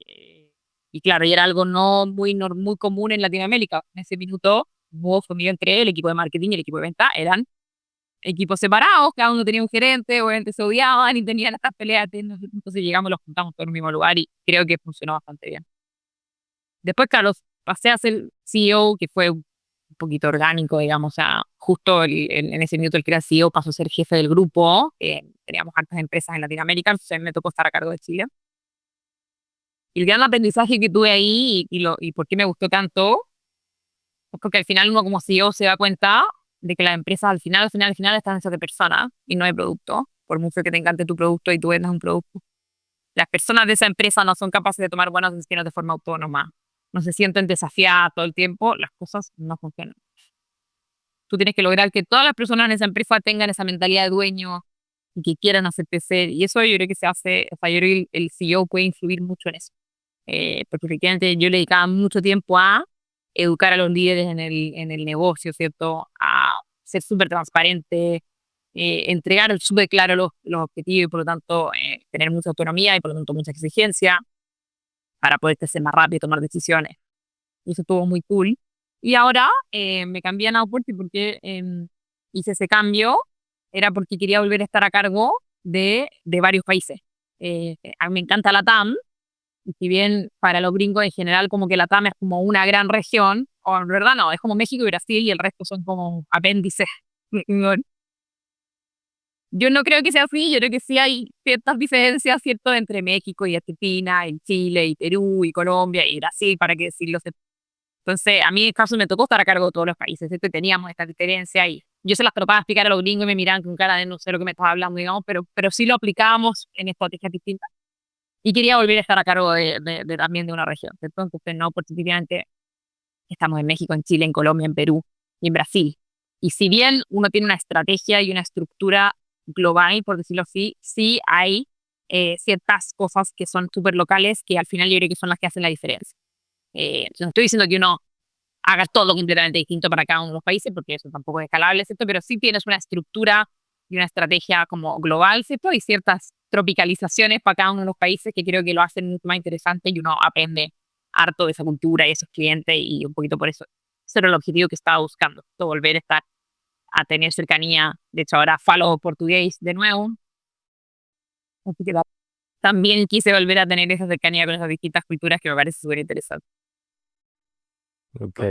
Y claro, y era algo no muy común en Latinoamérica. En ese minuto, hubo familia entre el equipo de marketing y el equipo de venta. Eran equipos separados, cada uno tenía un gerente, obviamente se odiaban y tenían estas peleas. Entonces llegamos, los juntamos todos en el mismo lugar y creo que funcionó bastante bien. Después, claro, pasé a ser CEO, que fue un poquito orgánico, digamos, o sea, justo en ese minuto el que era CEO pasó a ser jefe del grupo. Teníamos hartas empresas en Latinoamérica, entonces me tocó estar a cargo de Chile. Y el gran aprendizaje que tuve ahí y por qué me gustó tanto es porque al final uno como CEO se da cuenta de que las empresas al final están hechas de personas y no de producto. Por mucho que te encante tu producto y tú vendas un producto, las personas de esa empresa no son capaces de tomar buenas decisiones de forma autónoma. No se sienten desafiadas todo el tiempo, las cosas no funcionan. Tú tienes que lograr que todas las personas en esa empresa tengan esa mentalidad de dueño y que quieran hacerte crecer. Y eso yo creo que se hace, o sea, yo creo que el CEO puede influir mucho en eso. Porque efectivamente yo le dedicaba mucho tiempo a educar a los líderes en el negocio, ¿cierto? A ser súper transparente, entregar súper claro los objetivos y por lo tanto tener mucha autonomía y por lo tanto mucha exigencia para poder crecer más rápido y tomar decisiones. Y eso estuvo muy cool. Y ahora me cambié a Nauporti porque hice ese cambio, era porque quería volver a estar a cargo de varios países. A mí me encanta la TAM, y si bien para los gringos en general como que la TAM es como una gran región, o en verdad no, es como México y Brasil y el resto son como apéndices. Yo no creo que sea así, yo creo que sí hay ciertas diferencias, ¿cierto?, entre México y Argentina, y Chile y Perú y Colombia y Brasil, para qué decirlo. Entonces, a mí en el caso me tocó estar a cargo de todos los países, ¿cierto? Y teníamos esta diferencia y yo se las trataba de explicar a los gringos y me miraban con cara de no sé lo que me estás hablando, digamos, pero sí lo aplicábamos en estrategias distintas. Y quería volver a estar a cargo también de una región, ¿cierto? Entonces, no, porque efectivamente estamos en México, en Chile, en Colombia, en Perú y en Brasil. Y si bien uno tiene una estrategia y una estructura global, por decirlo así, sí hay ciertas cosas que son súper locales que al final yo creo que son las que hacen la diferencia. No estoy diciendo que uno haga todo completamente distinto para cada uno de los países, porque eso tampoco es escalable, ¿cierto? Pero sí tienes una estructura y una estrategia como global, ¿cierto? Y ciertas tropicalizaciones para cada uno de los países que creo que lo hacen mucho más interesante y uno aprende harto de esa cultura y esos clientes y un poquito por eso. Ese era el objetivo que estaba buscando, volver a estar, a tener cercanía. De hecho, ahora falo portugués de nuevo. Así que también quise volver a tener esa cercanía con esas distintas culturas que me parece súper interesante. Ok.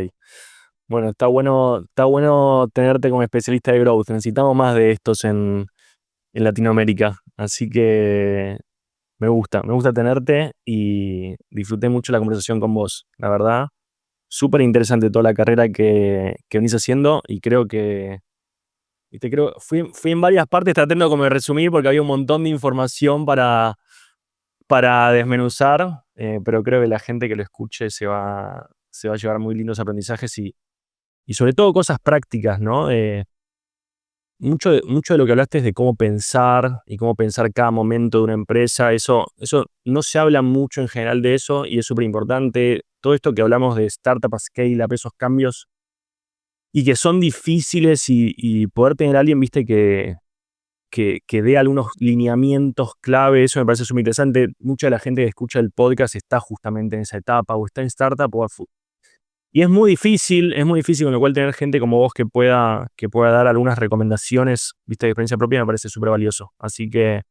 Bueno, está bueno tenerte como especialista de growth. Necesitamos más de estos en Latinoamérica. Así que me gusta tenerte y disfruté mucho la conversación con vos. La verdad, súper interesante toda la carrera que venís haciendo y creo que, fui en varias partes tratando como de resumir porque había un montón de información para desmenuzar, pero creo que la gente que lo escuche se va a llevar muy lindos aprendizajes y sobre todo cosas prácticas, ¿no? Mucho de lo que hablaste es de cómo pensar y cómo pensar cada momento de una empresa. Eso no se habla mucho en general de eso y es súper importante. Todo esto que hablamos de startup a scale up, esos cambios y que son difíciles y poder tener a alguien, viste, que dé algunos lineamientos clave, eso me parece súper interesante. Mucha de la gente que escucha el podcast está justamente en esa etapa, o está en startup, y es muy difícil con lo cual tener gente como vos que pueda dar algunas recomendaciones, viste, de experiencia propia, me parece súper valioso. Así que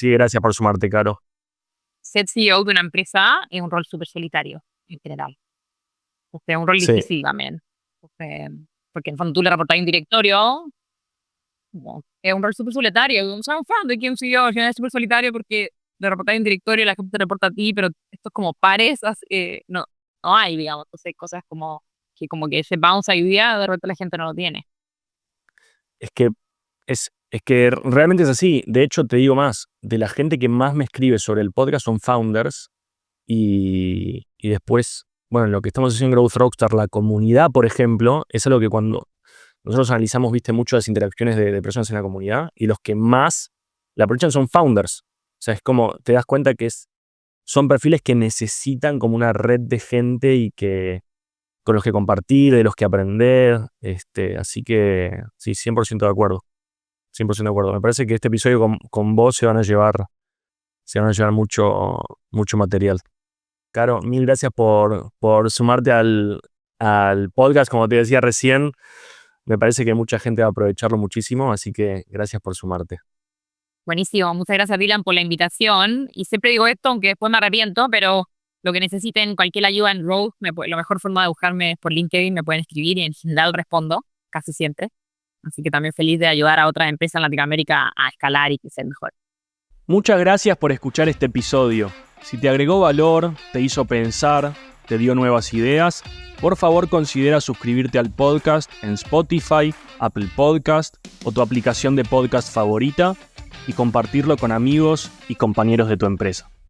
gracias por sumarte, Caro. Ser CEO de una empresa es un rol súper solitario, en general. O sea, un rol Sí. difícil también. O sea, porque en el fondo tú le reportas a un directorio, como, es un rol súper solitario. O sea, un fan de que un CEO al final es súper solitario porque le reportas a un directorio y la gente te reporta a ti, pero esto es como pares, no hay, digamos. Entonces, cosas como que ese bounce hoy día, de repente la gente no lo tiene. Es que realmente es así. De hecho, te digo más, de la gente que más me escribe sobre el podcast son founders y después, bueno, lo que estamos haciendo en Growth Rockstar, la comunidad, por ejemplo, es algo que cuando nosotros analizamos, viste, mucho las interacciones de personas en la comunidad y los que más la aprovechan son founders. O sea, es como, te das cuenta que son perfiles que necesitan como una red de gente y con los que compartir, de los que aprender. Así que sí, 100% de acuerdo. 100% de acuerdo. Me parece que este episodio con vos se van a llevar mucho, mucho material. Caro, mil gracias por sumarte al podcast. Como te decía recién, me parece que mucha gente va a aprovecharlo muchísimo, así que gracias por sumarte. Buenísimo, muchas gracias Dylan por la invitación. Y siempre digo esto, aunque después me arrepiento, pero lo que necesiten, cualquier ayuda en Growth, la mejor forma de buscarme es por LinkedIn, me pueden escribir y en general respondo, casi siempre. Así que también feliz de ayudar a otras empresas en Latinoamérica a escalar y crecer mejor. Muchas gracias por escuchar este episodio. Si te agregó valor, te hizo pensar, te dio nuevas ideas, por favor considera suscribirte al podcast en Spotify, Apple Podcast o tu aplicación de podcast favorita y compartirlo con amigos y compañeros de tu empresa.